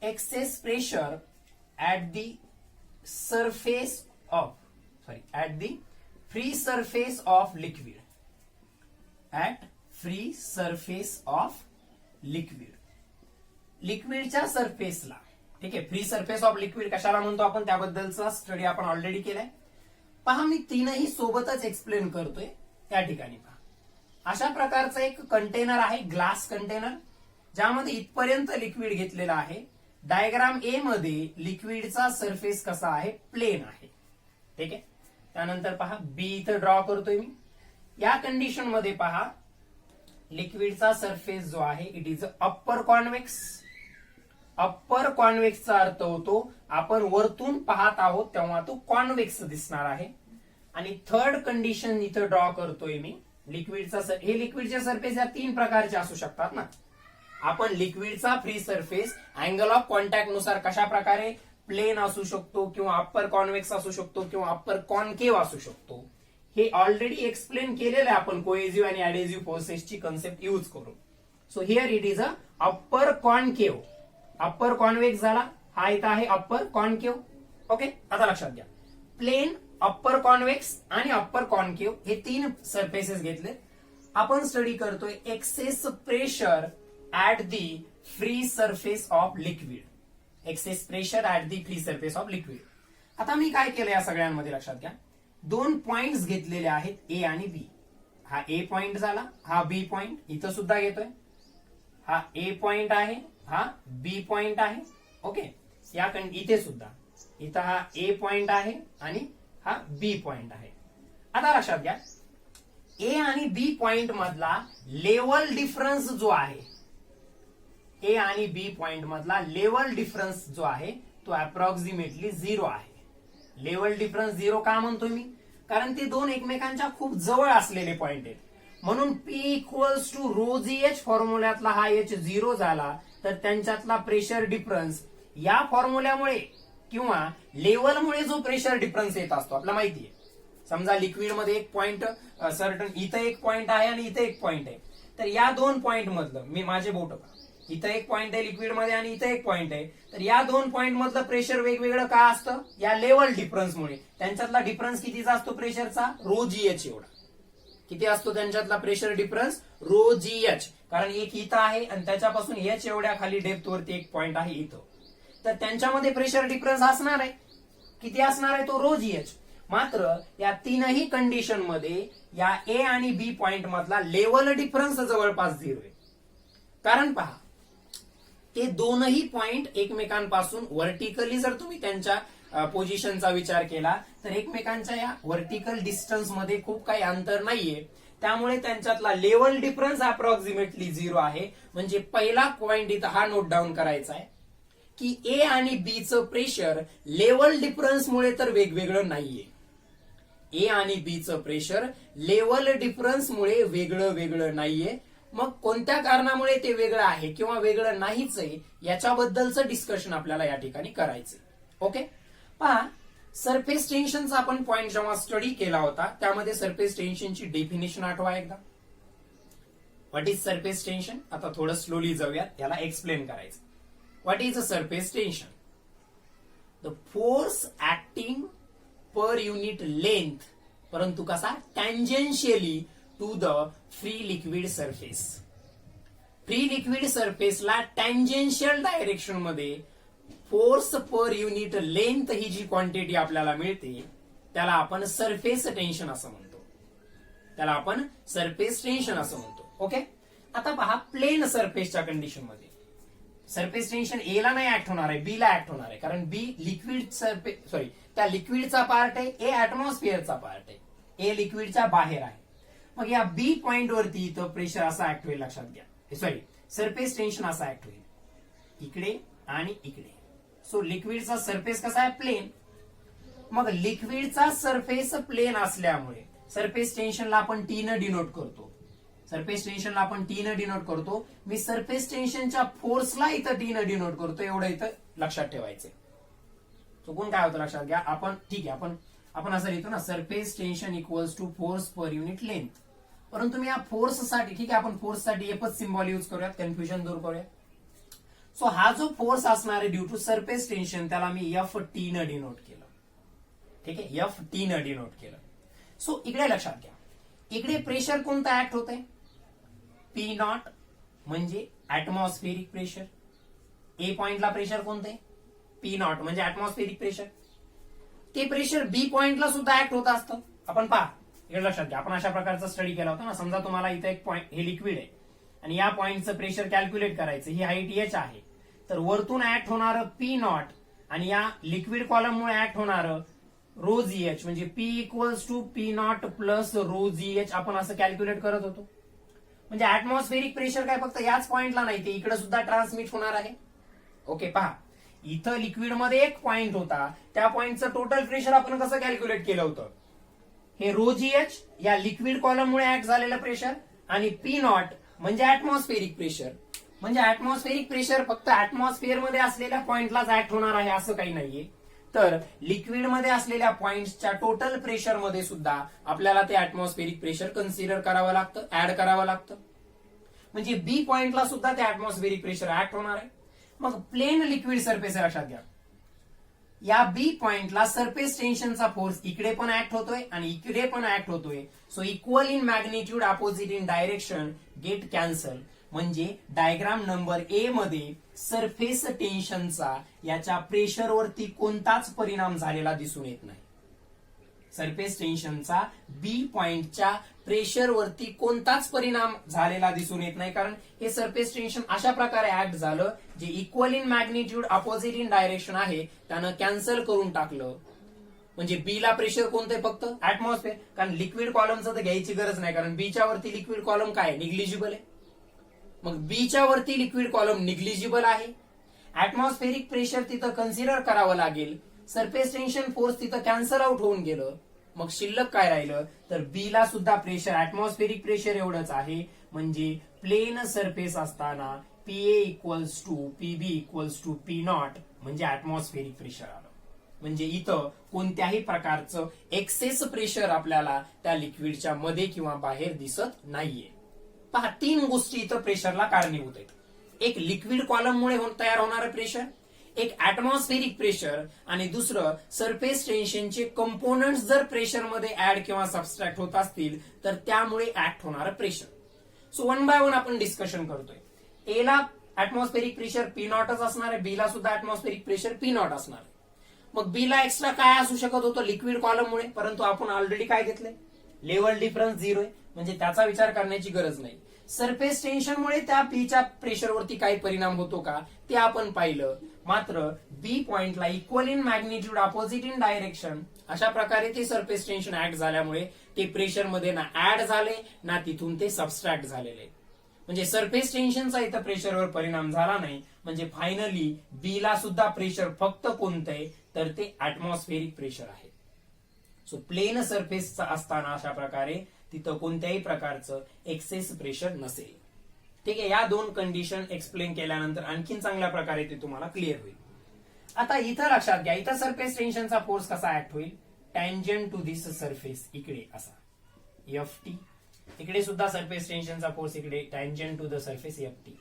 excess pressure at the surface of at the free surface of liquid, at free surface of liquid. लिक्विडच्या सरफेसला, ठीक आहे, फ्री सरफेस ऑफ लिक्विड कशाला म्हणतो आपण त्याबद्दलचा study आपण ऑलरेडी केलाय. पहा मी तीनही सोबतच एक्सप्लेन करतोय त्या ठिकाणी. पहा अशा प्रकारचा एक कंटेनर आहे, ग्लास कंटेनर, ज्यामध्ये इथपर्यंत लिक्विड घेतलेला आहे. डायग्राम ए मध्ये लिक्विडचा सरफेस कसा आहे, प्लेन आहे, ठीक आहे. त्यानंतर पहा बी इथं ड्रॉ करतोय मी. या कंडिशन मध्ये पहा लिक्विडचा सरफेस जो आहे it is upper convex. Upper कॉन्व्हेक्सचा अर्थ होतो आपण वरतून पाहत आहोत तेव्हा तो कॉन्व्हेक्स दिसणार आहे. आणि थर्ड कंडिशन इथं ड्रॉ करतोय मी लिक्विडचा. हे लिक्विडचे सरफेस या तीन प्रकारचे असू शकतात ना. आपण लिक्विडचा free surface angle of contact नुसार कशा प्रकारे प्लेन असू शकतो किंवा अप्पर कॉन्व्हेक्स असू शकतो किंवा अप्पर कॉन्केव्ह असू शकतो हे ऑलरेडी एक्सप्लेन केलेलं आहे आपण कोएजिव्ह आणि ऍडेजिव्ह फोर्सेसची कन्सेप्ट यूज करून. So here it is a upper concave. Upper convex झाला, हा इथं आहे अप्पर कॉन्केव्ह. ओके, आता लक्षात घ्या प्लेन, अप्पर कॉन्व्हेक्स आणि अप्पर कॉन्केव्ह हे तीन सरफेसेस घेतले. आपण स्टडी करतोय access pressure at the free surface of liquid. Access pressure at the free surface of liquid. आता मी काय केलं या सगळ्यांमध्ये लक्षात घ्या, दोन पॉइंट्स घेतलेले आहेत ए आणि बी. हा ए पॉइंट झाला, हा बी पॉइंट इथं सुद्धा घेतोय. हा ए पॉइंट आहे, हा बी पॉइंट आहे. ओके, या इथे सुद्धा इथं हा ए पॉइंट आहे आणि हा बी पॉइंट आहे. आता लक्षात घ्या ए आणि बी पॉइंट मधला लेवल डिफरन्स जो आहे, ए आणि बी पॉइंट मधला लेवल डिफरन्स जो आहे तो अप्रॉक्सिमेटली 0 आहे. लेवल डिफरन्स 0 का म्हणतोय मी, कारण ते दोन एकमेकांच्या खूप जवळ असलेले पॉइंट आहेत. म्हणून P equals to rho G H फॉर्म्युल्यातला हा एच 0 झाला तर त्यांच्यातला प्रेशर डिफरन्स या फॉर्म्युल्यामुळे किंवा लेवलमुळे जो प्रेशर डिफरन्स येत असतो आपल्याला माहिती आहे. समजा लिक्विड मध्ये एक पॉइंट सर्टन इथं एक पॉइंट आहे आणि इथं एक पॉइंट आहे, तर या दोन पॉइंट मधलं मी माझे बोट का इथं एक पॉइंट आहे लिक्विड मध्ये आणि इथं एक पॉइंट आहे, तर या दोन पॉइंट मधलं प्रेशर वेगवेगळं का असतं, या लेवल डिफरन्समुळे. त्यांच्यातला डिफरन्स कितीचा असतो प्रेशरचा, रो जी एच एवढा. किती असतो त्यांच्यातला pressure difference, rho G H. कारण एक इथं आहे आणि त्याच्यापासून एच एवढ्या खाली डेप्थ वरती एक पॉइंट आहे इथं, तर त्यांच्यामध्ये प्रेशर डिफरन्स असणार आहे. किती असणार आहे तो रो जी एच. मात्र या तीनही कंडिशन मध्ये या ए आणि बी पॉइंट मधला लेवल डिफरन्स जवळपास 0 आहे. कारण पहा ते दोनही पॉइंट एकमेकांपासून व्हर्टिकली जर तुम्ही त्यांच्या पोझिशनचा विचार केला तर एकमेकांच्या या व्हर्टिकल डिस्टन्स मध्ये खूप काही अंतर नाहीये. त्यामुळे त्यांच्यातला लेवल डिफरन्स अप्रॉक्सिमेटली 0 आहे. म्हणजे पहिला पॉइंट इथं हा नोट डाऊन करायचा आहे की ए आणि बी चं प्रेशर लेवल डिफरन्समुळे तर वेगवेगळं नाहीये. ए आणि बी चं प्रेशर लेवल डिफरन्समुळे वेगळं नाहीये. मग कोणत्या कारणामुळे ते वेगळं आहे किंवा वेगळं नाहीच आहे याच्याबद्दलचं डिस्कशन आपल्याला या ठिकाणी करायचंय. ओके, पहा सरफेस टेन्शनचा आपण पॉइंट जेव्हा स्टडी केला होता त्यामध्ये सरफेस टेन्शनची डेफिनेशन आठवा एकदा. What is surface tension. आता थोडं स्लोली जाऊयात, याला एक्सप्लेन करायचं. What is a surface tension, the force acting per unit length, परंतु कसा, tangentially to the free liquid surface. Free liquid सरफेसला टँजेन्शियल डायरेक्शन मध्ये फोर्स पर युनिट लेंथ ही जी क्वांटिटी आपल्याला मिळते त्याला आपण सरफेस टेन्शन असं म्हणतो. त्याला आपण सरफेस टेन्शन असं म्हणतो. ओके, आता पहा प्लेन सरफेसच्या कंडिशन मध्ये सरफेस टेन्शन ए ला नाही ऍक्ट होणार आहे, बी ला ऍक्ट होणार आहे. कारण बी लिक्विड सरफेस त्या लिक्विडचा पार्ट आहे, ए ऍटमॉस्फिअरचा पार्ट आहे, ए लिक्विडच्या बाहेर आहे. मग या बी पॉइंट वरती इथं प्रेशर असा ऍक्ट होईल, लक्षात घ्या. सरफेस टेन्शन असा ऍक्ट होईल इकडे आणि इकडे. सो लिक्विडचा सरफेस कसा आहे, प्लेन. मग लिक्विडचा सरफेस प्लेन असल्यामुळे सरफेस टेन्शनला आपण टी न डिनोट करतो. सरफेस टेन्शनला आपण टी न डिनोट करतो. मी सरफेस टेन्शनच्या फोर्सला इथं टी न डिनोट करतो, एवढं इथं लक्षात ठेवायचं. चुकून काय होतं लक्षात घ्या. आपण ठीक आहे आपण असं लिहितो ना, surface tension equals to force per unit length. परंतु मी या फोर्स साठी, ठीक आहे, आपण फोर्स साठी एकच सिम्बॉल यूज करूयात, कन्फ्युजन दूर करूया. सो हा जो फोर्स असणार आहे ड्यू टू सरफेस टेन्शन त्याला मी एफ टी न डिनोट केलं. ठीक आहे, एफ टी न डिनोट केलं. सो इकडे लक्षात घ्या, इकडे प्रेशर कोणतं ऍक्ट होत आहे, पी नॉट म्हणजे ऍटमॉस्फेरिक प्रेशर. ए पॉइंटला प्रेशर कोणते पी नॉट म्हणजे ऍटमॉस्फेरिक प्रेशर. ते प्रेशर बी पॉइंटला सुद्धा ऍक्ट होत असतं. आपण पहा हे लक्षात घ्या, आपण अशा प्रकारचा स्टडी केला होता ना. समजा तुम्हाला इथे एक पॉइंट हे लिक्विड आहे आणि या पॉइंटचं प्रेशर कॅल्क्युलेट करायचं, ही हाईट एच आहे. तर वरतून ऍक्ट होणारं पी नॉट आणि या लिक्विड कॉलममुळे ऍक्ट होणारं रो जी एच म्हणजे P equals to P naught plus rho G H आपण असं कॅल्क्युलेट करत होतो. म्हणजे ऍटमॉस्फेरिक प्रेशर काय फक्त याच पॉइंटला नाही, ते इकडे सुद्धा ट्रान्समिट होणार आहे. ओके पहा, इथं लिक्विड मध्ये एक पॉइंट होता, त्या पॉइंटचं टोटल प्रेशर आपण कसं कॅल्क्युलेट केलं होतं. हे रो जी एच या लिक्विड कॉलममुळे ऍक्ट झालेलं प्रेशर आणि पी नॉट म्हणजे ऍटमॉस्फेरिक प्रेशर. म्हणजे ऍटमॉस्फेरिक प्रेशर फक्त ऍटमॉस्फिअर मध्ये असलेल्या पॉइंटलाच ऍक्ट होणार आहे असं काही नाहीये. तर लिक्विड मध्ये असलेल्या पॉइंटच्या टोटल प्रेशर मध्ये सुद्धा आपल्याला ते ऍटमॉस्फेरिक प्रेशर कन्सिडर करावं लागतं, ऍड करावं लागतं. म्हणजे बी पॉइंटला सुद्धा ते ऍटमॉस्फेरिक प्रेशर ऍक्ट होणार आहे. मग प्लेन लिक्विड सरफेस लक्षात घ्या, या बी पॉइंटला सरफेस टेन्शनचा फोर्स इकडे पण ऍक्ट होतोय आणि इकडे पण ऍक्ट होतोय. So equal in magnitude opposite in direction get cancel. म्हणजे डायग्राम नंबर ए मध्ये सरफेस टेन्शनचा याच्या प्रेशरवरती कोणताच परिणाम झालेला दिसून येत नाही. सरफेस टेन्शनचा बी पॉइंटच्या प्रेशरवरती कोणताच परिणाम झालेला दिसून येत नाही, कारण हे सरफेस टेन्शन अशा प्रकारे ऍक्ट झालं J equal in magnitude opposite in direction आहे त्यानं कॅन्सल करून टाकलं. म्हणजे बी ला प्रेशर कोणतं फक्त ऍटमॉस्फिअर, कारण लिक्विड कॉलमचं तर घ्यायची गरज नाही, कारण बीच्या वरती लिक्विड कॉलम काय निग्लिजिबल आहे. मग बीच्या वरती लिक्विड कॉलम निग्लिजिबल आहे. ऍटमॉस्फेरिक प्रेशर तिथं कन्सिडर करावं लागेल. सरफेस टेन्शन फोर्स तिथं कॅन्सल आउट होऊन गेलं. मग शिल्लक काय राहिलं तर बी ला सुद्धा प्रेशर ऍटमॉस्फेरिक प्रेशर एवढंच आहे. म्हणजे प्लेन सरफेस असताना PA equals to PB equals to P naught म्हणजे ऍटमॉस्फेरिक प्रेशर आलं. म्हणजे इथं कोणत्याही प्रकारचं एक्सेस प्रेशर आपल्याला त्या लिक्विडच्या मध्ये किंवा बाहेर दिसत नाहीये. पहा, 3 गोष्टी इथं प्रेशरला कारणीभूत आहेत. एक लिक्विड कॉलममुळे तयार होणारं प्रेशर, एक ऍटमॉस्फेरिक प्रेशर आणि दुसरं सरफेस टेन्शनचे कंपोनंट्स जर प्रेशरमध्ये ऍड किंवा सबस्ट्रॅक्ट होत असतील तर त्यामुळे ऍक्ट होणारं प्रेशर. सो 1 बाय 1 आपण डिस्कशन करतोय. ए ला ऍटमॉस्फेरिक प्रेशर पी नॉटच असणार आहे, बी ला सुद्धा ऍटमॉस्फेरिक प्रेशर पी नॉट असणार आहे. मग बी ला एक्स्ट्रा काय असू शकत होतं लिक्विड कॉलममुळे, परंतु आपण ऑलरेडी काय घेतलंय लेवल डिफरन्स 0 आहे, म्हणजे त्याचा विचार करण्याची गरज नाही. सरफेस टेन्शनमुळे त्या बीच्या प्रेशरवरती काही परिणाम होतो का ते आपण पाहिलं. मात्र बी पॉइंटला equal in magnitude opposite in direction अशा प्रकारे ते सरफेस टेन्शन ऍक्ट झाल्यामुळे ते प्रेशर मध्ये ना ऍड झाले ना तिथून ते सबस्ट्रॅक्ट झालेले. म्हणजे सरफेस टेन्शनचा इथं प्रेशरवर परिणाम झाला नाही. म्हणजे फायनली बी ला सुद्धा प्रेशर फक्त कोणतं आहे तर ते ऍटमॉस्फेरिक प्रेशर आहे. सो प्लेन सरफेस असताना अशा प्रकारे तिथं कोणत्याही प्रकारचं एक्सेस प्रेशर नसेल. ठीक आहे, या 2 कंडिशन एक्सप्लेन केल्यानंतर आणखीन चांगल्या प्रकारे ते तुम्हाला क्लिअर होईल. आता इथं लक्षात घ्या, इथं सरफेस टेन्शनचा फोर्स कसा ऍक्ट होईल टँजंट टू दिस सरफेस इकडे असा एफ टी. इकडे सुद्धा सरफेस टेन्शनचा फोर्स इकडे tangent to the surface F T.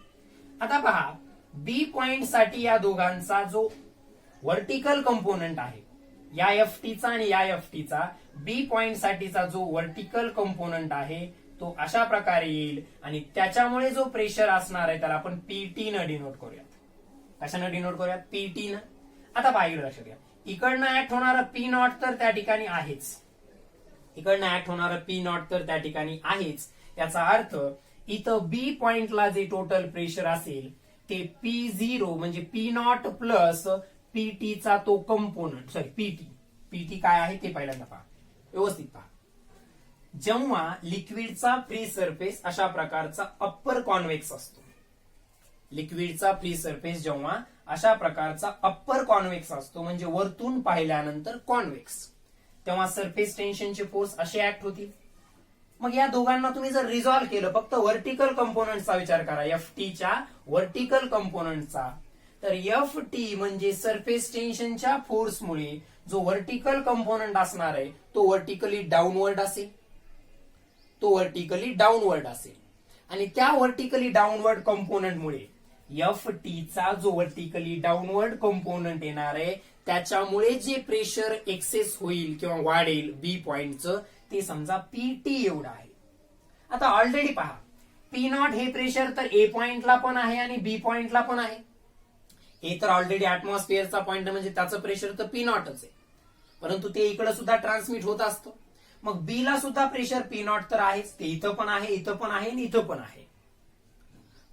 आता पहा, बी पॉइंट साठी या दोघांचा जो व्हर्टिकल कंपोनंट आहे या एफ टीचा आणि या एफ टीचा, बी पॉइंट साठीचा जो व्हर्टिकल कंपोनंट आहे तो अशा प्रकारे येईल आणि त्याच्यामुळे जो प्रेशर असणार आहे त्याला आपण पीटी न डिनोट करूयात. कशानं डिनोट करूयात पीटी न. आता पाहिलं लक्षात घ्या, इकडनं ऍक्ट होणारं पी नॉट तर त्या ठिकाणी आहेच, इकडनं ऍक्ट होणारं पी नॉट तर त्या ठिकाणी आहेच. याचा अर्थ इथं बी पॉइंटला जे टोटल प्रेशर असेल ते पी झिरो म्हणजे पी नॉट प्लस पीटीचा तो कंपोनंट पीटी काय आहे ते पहिल्यांदा पहा, व्यवस्थित पहा. जेव्हा लिक्विडचा फ्री सरफेस अशा प्रकारचा अप्पर कॉन्व्हेक्स असतो, लिक्विडचा फ्री सरफेस जेव्हा अशा प्रकारचा अप्पर कॉन्व्हेक्स असतो म्हणजे वरतून पाहिल्यानंतर कॉन्व्हेक्स, तेव्हा सरफेस टेन्शनचे फोर्स असे ऍक्ट होतील. मग या दोघांना तुम्ही जर रिझॉल्व्ह केलं, फक्त व्हर्टिकल कंपोनंटचा विचार करा, एफ टीच्या व्हर्टिकल कंपोनंटचा, तर एफ टी म्हणजे सरफेस टेन्शनच्या फोर्समुळे जो व्हर्टिकल कंपोनंट असणार आहे तो व्हर्टिकली डाऊनवर्ड असेल, तो व्हर्टिकली डाऊनवर्ड असेल. आणि त्या व्हर्टिकली डाऊनवर्ड कंपोनंटमुळे एफ टीचा जो व्हर्टिकली डाऊनवर्ड कंपोनंट येणार आहे त्याच्यामुळे जे प्रेशर एक्सेस होईल किंवा वाढेल बी पॉइंटचं ते समजा पीटी एवढं आहे. आता ऑलरेडी पहा, पी नॉट हे प्रेशर तर ए पॉइंटला पण आहे आणि बी पॉइंटला पण आहे. ए तर ऑलरेडी ऍटमॉस्फिअरचा पॉइंट म्हणजे त्याचं प्रेशर तर पी नॉटच आहे, परंतु ते इकडे सुद्धा ट्रान्समिट होत असतं. मग बी ला सुद्धा प्रेशर पी नॉट तर आहेच, ते इथं पण आहे, इथं पण आहे आणि इथं पण आहे.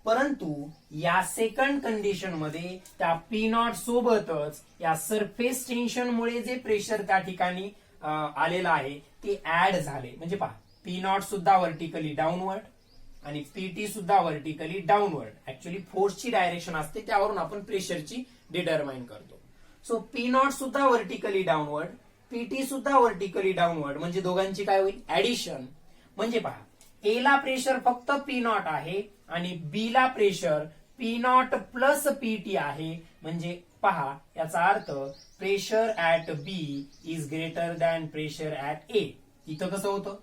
परंतु या सेकंड कंडिशन मध्ये त्या पी नॉट सोबतच या सरफेस टेन्शनमुळे जे प्रेशर त्या ठिकाणी आलेलं आहे ते ऍड झाले. म्हणजे पहा, पी नॉट सुद्धा व्हर्टिकली डाऊनवर्ड आणि पीटी सुद्धा व्हर्टिकली डाऊनवर्ड. ऍक्च्युअली फोर्सची डायरेक्शन असते, त्यावरून आपण प्रेशरची डिटरमाइन करतो. सो पी नॉट सुद्धा व्हर्टिकली डाऊनवर्ड, पीटी सुद्धा व्हर्टिकली डाऊनवर्ड, म्हणजे दोघांची काय होईल, ऍडिशन. म्हणजे पहा, ए ला प्रेशर फक्त पी नॉट आहे आणि बी ला pressure P naught plus PT आहे. म्हणजे पहा, याचा अर्थ pressure at B is greater than pressure at A. इथं कसं होतं,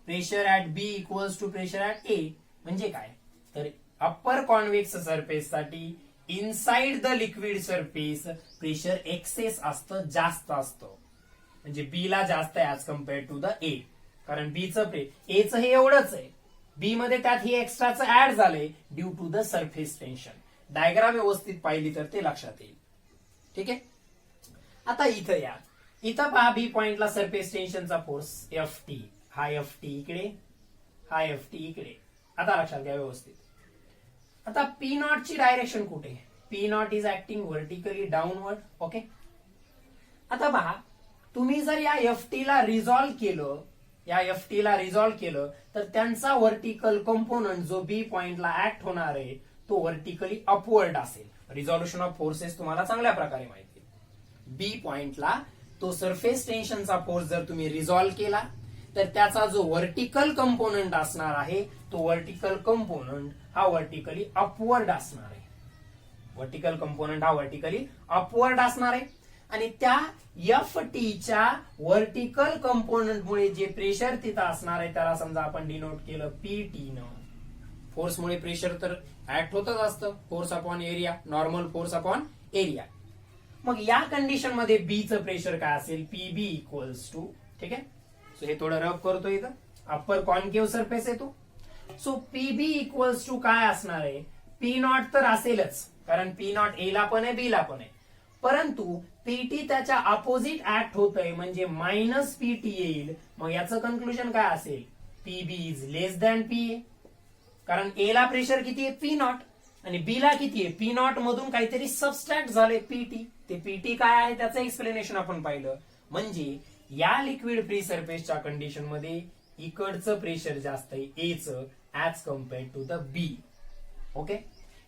pressure at B equals to pressure at A. म्हणजे काय, तर अप्पर कॉन्व्हेक्स सरफेस साठी inside the liquid surface pressure excess असतं, जास्त असतं. म्हणजे बी ला जास्त आहे as compare to the A, कारण बीचं एचं हे एवढंच आहे, बी मध्ये त्यात ही एक्स्ट्राचं ऍड झालंय due to the surface tension. Diagram व्यवस्थित पाहिली तर ते लक्षात येईल. ठीक आहे, आता इथं या, इथं पहा बी पॉइंटला सरफेस टेन्शनचा फोर्स एफ टी, हा एफ टी इकडे, हा एफ टी इकडे. आता लक्षात घ्या व्यवस्थित. आता पी नॉट ची डायरेक्शन कुठे, P naught is acting vertically downward. Okay, आता पहा, तुम्ही जर या एफ टी ला रिझॉल्व्ह केलं, या एफ टी ला रिझॉल्व्ह केलं तर त्यांचा व्हर्टिकल कंपोनंट जो बी पॉइंटला ऍक्ट होणार आहे तो व्हर्टिकली अपवर्ड असेल. रिझॉल्युशन ऑफ फोर्सेस तुम्हाला चांगल्या प्रकारे माहिती आहे. बी पॉइंटला तो सरफेस टेन्शनचा फोर्स जर तुम्ही रिझॉल्व्ह केला तर त्याचा जो व्हर्टिकल कंपोनंट असणार आहे तो व्हर्टिकल कंपोनंट हा व्हर्टिकली अपवर्ड असणार आहे. व्हर्टिकल कंपोनंट हा व्हर्टिकली अपवर्ड असणार आहे आणि त्या एफ टीच्या व्हर्टिकल कंपोनंटमुळे जे प्रेशर तिथं असणार आहे त्याला समजा आपण डिनोट केलं पीटी न. फोर्समुळे प्रेशर तर ऍक्ट होतच असतं, force upon area, normal force upon area. मग या कंडिशन मध्ये बीचं प्रेशर काय असेल, पीबी इक्वल्स टू, ठीक आहे, सो हे थोडं रब करतो, इथं अप्पर कॉन्केव्ह सरफेस येतो. सो पीबी इक्वल्स टू काय असणार आहे, पी नॉट तर असेलच, कारण पी नॉट ए ला पण आहे बी ला पण आहे, परंतु पीटी त्याच्या अपोजिट ऍक्ट होतंय म्हणजे मायनस पीटी येईल. मग याचं कन्क्लुजन काय असेल, PB is less than P A, कारण ए ला प्रेशर किती आहे पी नॉट आणि बी ला किती आहे, पी नॉट मधून काहीतरी सबस्ट्रॅक्ट झाले पीटी. ते पीटी काय आहे त्याचं एक्सप्लेनेशन आपण पाहिलं. म्हणजे या लिक्विड फ्री सरफेसच्या कंडिशन मध्ये इकडचं प्रेशर जास्त आहे एचं as compare to the B. Okay,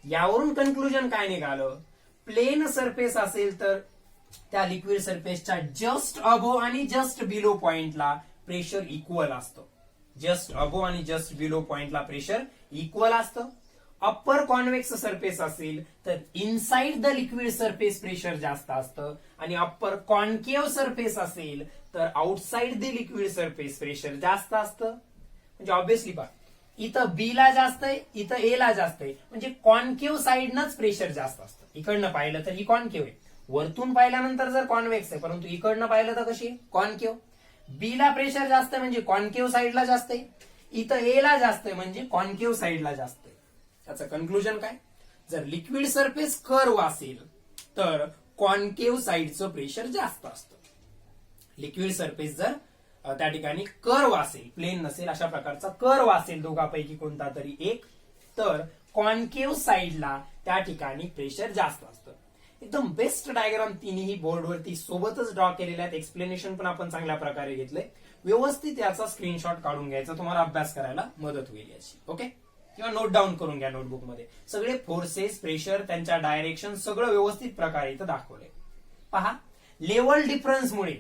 यावरून कन्क्लुजन काय निघालं, प्लेन सरफेस असेल तर त्या लिक्विड सरफेसच्या जस्ट अबो आणि जस्ट बिलो पॉइंटला प्रेशर इक्वल असतं. जस्ट अबो आणि जस्ट बिलो पॉइंटला प्रेशर इक्वल असतं. अप्पर कॉन्व्हेक्स सरफेस असेल तर inside the liquid surface pressure जास्त असतं आणि अप्पर कॉन्केव्ह सरफेस असेल तर outside the liquid surface pressure जास्त असतं. म्हणजे ऑब्व्हियसली पहा, इथं बी ला जास्त आहे, इथं ए ला जास्त आहे, म्हणजे कॉन्केव्ह साइडनच प्रेशर जास्त असतं. इकडनं पाहिलं तर ही कॉन्केव्ह आहे, वरतून पाहिल्यानंतर जर कॉन्व्हेक्स आहे, परंतु इकडनं पाहिलं तर कशी कॉन्केव्ह. बी ला प्रेशर जास्त आहे म्हणजे कॉन्केव्ह साइडला जास्त आहे, इथं ए ला जास्त आहे म्हणजे कॉन्केव्ह साइडला जास्त आहे. त्याचं कन्क्लुजन काय, जर लिक्विड सरफेस कर्व असेल तर कॉन्केव्ह साइडचं प्रेशर जास्त असतं. लिक्विड सरफेस जर त्या ठिकाणी कर्व असेल, प्लेन नसेल, अशा प्रकारचा कर्व असेल दोघांपैकी कोणता तरी एक, तर कॉन्केव्ह साइडला त्या ठिकाणी प्रेशर जास्त असतं. एकदम बेस्ट डायग्राम तिन्ही बोर्डवरती सोबतच ड्रॉ केलेल्या आहेत. एक्सप्लेनेशन पण आपण चांगल्या प्रकारे घेतलंय. व्यवस्थित याचा स्क्रीनशॉट काढून घ्यायचा, तुम्हाला अभ्यास करायला मदत होईल याची. ओके, किंवा नोट डाऊन करून घ्या नोटबुक मध्ये. सगळे फोर्सेस, प्रेशर, त्यांच्या डायरेक्शन सगळं व्यवस्थित प्रकारे इथं दाखवलंय. पहा, लेवल डिफरन्समुळे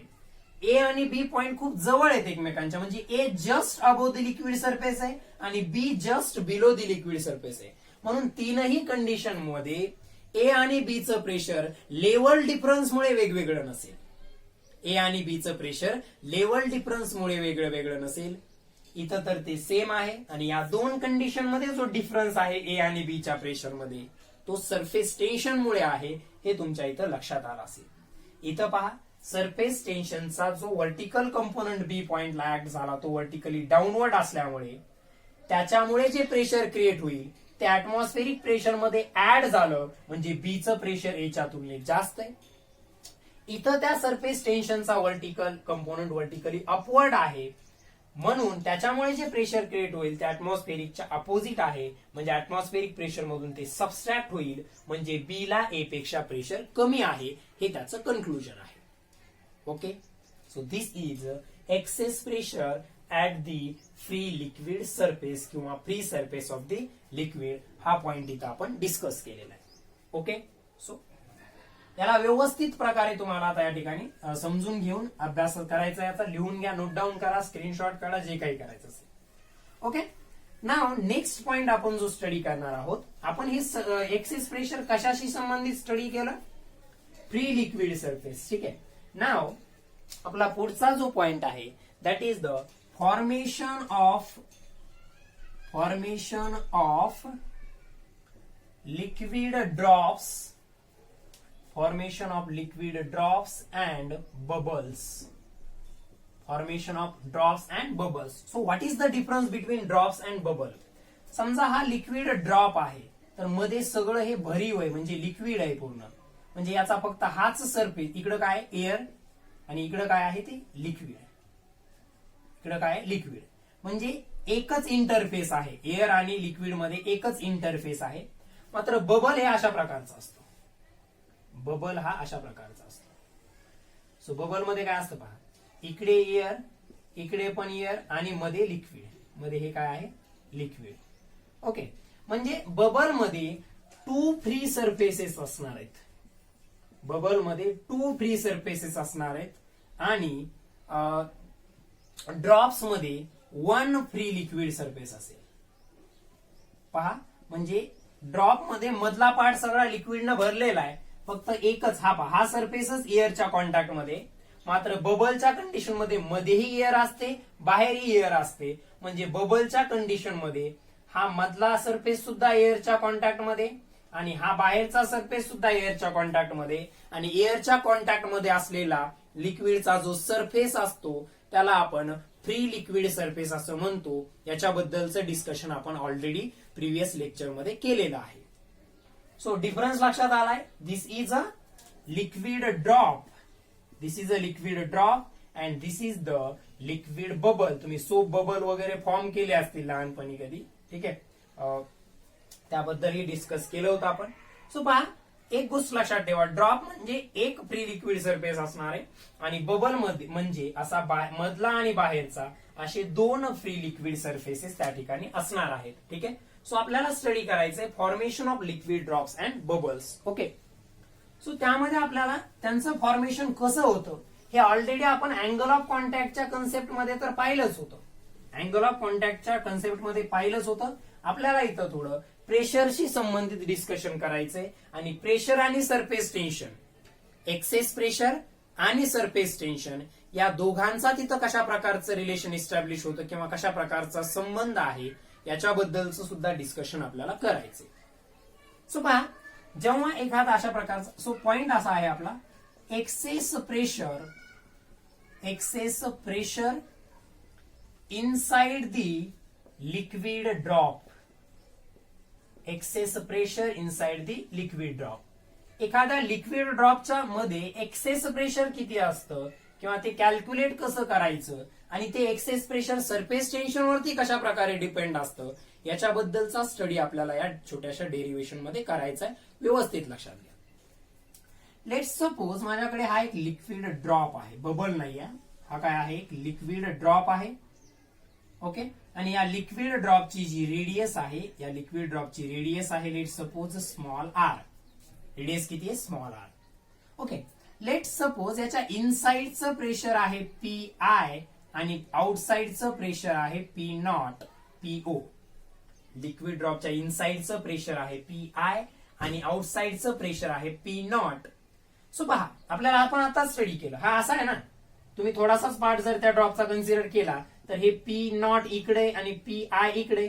ए आणि बी पॉइंट खूप जवळ आहेत एकमेकांच्या. म्हणजे A just above the liquid surface आहे आणि B just below the liquid surface आहे. म्हणून तीनही कंडिशन मध्ये ए आणि बीचं प्रेशर लेवल डिफरन्समुळे वेगवेगळं नसेल. ए आणि बीचं प्रेशर लेवल डिफरन्समुळे वेगळं वेगळं नसेल. इथं तर ते सेम आहे आणि या दोन कंडिशन मध्ये जो डिफरन्स आहे ए आणि बीच्या प्रेशर मध्ये तो सरफेस टेन्शनमुळे आहे, हे तुमच्या इथं लक्षात आलं असेल. इथं पहा, सरफेस टेन्शनचा जो व्हर्टिकल कंपोनंट बी पॉइंटला ऍक्ट झाला तो व्हर्टिकली डाऊनवर्ड असल्यामुळे त्याच्यामुळे जे प्रेशर क्रिएट होईल ते ऍटमॉस्फेरिक प्रेशर मध्ये ऍड झालं म्हणजे बीचं प्रेशर एच्या तुलनेत जास्त आहे. इथं त्या सरफेस टेन्शनचा व्हर्टिकल कंपोनंट व्हर्टिकली अपवर्ड आहे, म्हणून त्याच्यामुळे जे प्रेशर क्रिएट होईल ते ऍटमॉस्फेरिकच्या अपोजिट आहे, म्हणजे ऍटमॉस्फेरिक प्रेशर मधून ते सबस्ट्रॅक्ट होईल, म्हणजे बी ला ए पेक्षा प्रेशर कमी आहे, हे त्याचं कन्क्लुजन आहे. Okay, so this is excess pressure at the free liquid surface किंवा free surface of the liquid, हा पॉइंट इथं आपण डिस्कस केलेला आहे. ओके, सो याला व्यवस्थित प्रकारे तुम्हाला आता या ठिकाणी समजून घेऊन अभ्यास करायचा आहे. आता लिहून घ्या, नोट डाऊन करा, स्क्रीनशॉट काढा, जे काही करायचं असेल. ओके, नाव नेक्स्ट पॉइंट आपण जो स्टडी करणार आहोत, आपण हे एक्सेस प्रेशर कशाशी संबंधित स्टडी केलं? Free liquid surface. ठीक आहे, नाव आपला पुढचा जो पॉइंट आहे that is the formation of liquid drops and bubbles. Formation of drops and bubbles. So what is the difference between drops and bubble? समजा हा लिक्विड ड्रॉप आहे, तर मध्ये सगळं हे भरीव आहे, म्हणजे लिक्विड आहे पूर्ण, म्हणजे याचा फक्त हाच सरफेस, इकडं काय एअर आणि इकडं काय आहे ते लिक्विड, इकडं काय लिक्विड, म्हणजे एकच इंटरफेस आहे, एअर आणि लिक्विड मध्ये एकच इंटरफेस आहे. मात्र बबल हे अशा प्रकारचा असतो, बबल हा अशा प्रकारचा असतो. सो बबल मध्ये काय असतं पहा, इकडे एअर, इकडे पण एअर आणि मध्ये लिक्विड, मध्ये हे काय आहे लिक्विड. ओके, म्हणजे बबल मध्ये 2 फ्री सरफेसेस असणार आहेत, बबल मध्ये 2 फ्री सरफेसेस असणार आहेत, आणि ड्रॉप्स मध्ये 1 फ्री लिक्विड सरफेस असेल. पहा, म्हणजे ड्रॉप मध्ये मधला पार्ट सगळा लिक्विडनं भरलेला आहे, फक्त एकच हा सरफेसच एअरच्या कॉन्टॅक्ट मध्ये. मात्र बबलच्या कंडिशन मध्ये मध्येही एअर असते, बाहेरही एअर असते, म्हणजे बबलच्या कंडिशन मध्ये हा मधला सरफेस सुद्धा एअरच्या कॉन्टॅक्ट मध्ये, आणि हा बाहेरचा सरफेस सुद्धा एअरच्या कॉन्टॅक्ट मध्ये, आणि एअरच्या कॉन्टॅक्ट मध्ये असलेला लिक्विडचा जो सरफेस असतो त्याला आपण फ्री लिक्विड सरफेस असं म्हणतो. याच्याबद्दलचं डिस्कशन आपण ऑलरेडी प्रिव्हियस लेक्चर मध्ये केलेलं आहे. सो डिफरन्स लक्षात आलाय. This is a liquid drop, this is a liquid drop and this is the liquid bubble. तुम्ही सोप बबल वगैरे फॉर्म केले असतील लहानपणी कधी, ठीक आहे, त्याबद्दलही डिस्कस केलं होतं आपण. सो पहा, एक गोष्ट लक्षात ठेवा, ड्रॉप म्हणजे एक फ्री लिक्विड सरफेस असणार आहे, आणि बबल मध्ये म्हणजे असा मधला आणि बाहेरचा असे 2 फ्री लिक्विड सरफेसेस त्या ठिकाणी असणार आहेत. ठीक आहे, सो आपल्याला स्टडी करायचंय formation of liquid drops and bubbles. Okay, so त्यामध्ये आपल्याला त्यांचं फॉर्मेशन कसं होतं हे ऑलरेडी आपण अँगल ऑफ कॉन्टॅक्टच्या कन्सेप्ट मध्ये तर पाहिलंच होतं, अँगल ऑफ कॉन्टॅक्टच्या कन्सेप्ट मध्ये पाहिलंच होतं. आपल्याला इथं थोडं प्रेशरशी संबंधित डिस्कशन करायचंय, आणि प्रेशर आणि सरफेस टेन्शन, एक्सेस प्रेशर आणि सरफेस टेन्शन या दोघांचा तिथं कशा प्रकारचं रिलेशन इस्टॅब्लिश होतं किंवा कशा प्रकारचा संबंध आहे याच्याबद्दलचं सुद्धा डिस्कशन आपल्याला करायचंय. सो पहा, जेव्हा एखादा अशा प्रकारचा, सो पॉइंट असा आहे आपला, excess pressure inside the liquid drop, excess pressure inside the liquid drop. एखाद्या लिक्विड ड्रॉपच्या मध्ये एक्सेस प्रेशर किती असतं किंवा ते कॅल्क्युलेट कसं करायचं, आणि ते एक्सेस प्रेशर सरफेस टेन्शन वरती कशा प्रकारे डिपेंड असतं याच्याबद्दलचा स्टडी आपल्याला या छोट्याशा डेरिव्हेशन मध्ये करायचा आहे. व्यवस्थित लक्षात घ्या. लेट्स सपोज माझ्याकडे हा एक लिक्विड ड्रॉप आहे, बबल नाही आहे, हा काय आहे एक लिक्विड ड्रॉप आहे. ओके, आणि या लिक्विड ड्रॉपची जी रेडियस आहे, या लिक्विड ड्रॉपची रेडियस आहे let suppose small R. Radius किती आहे? Small R. Okay, let suppose याच्या इनसाइडचं प्रेशर आहे पी आय आणि आउटसाइडचं प्रेशर आहे पी नॉट, पीओ. लिक्विड ड्रॉपच्या इनसाइडचं प्रेशर आहे पी आय आणि आउटसाइडचं प्रेशर आहे पी नॉट. सो पहा, आपल्याला आपण आता स्टडी केलं, हा असा आहे ना, तुम्ही थोडासाच पार्ट जर त्या ड्रॉपचा कन्सिडर केला तर हे पी नॉट इकडे आणि पी आय इकडे,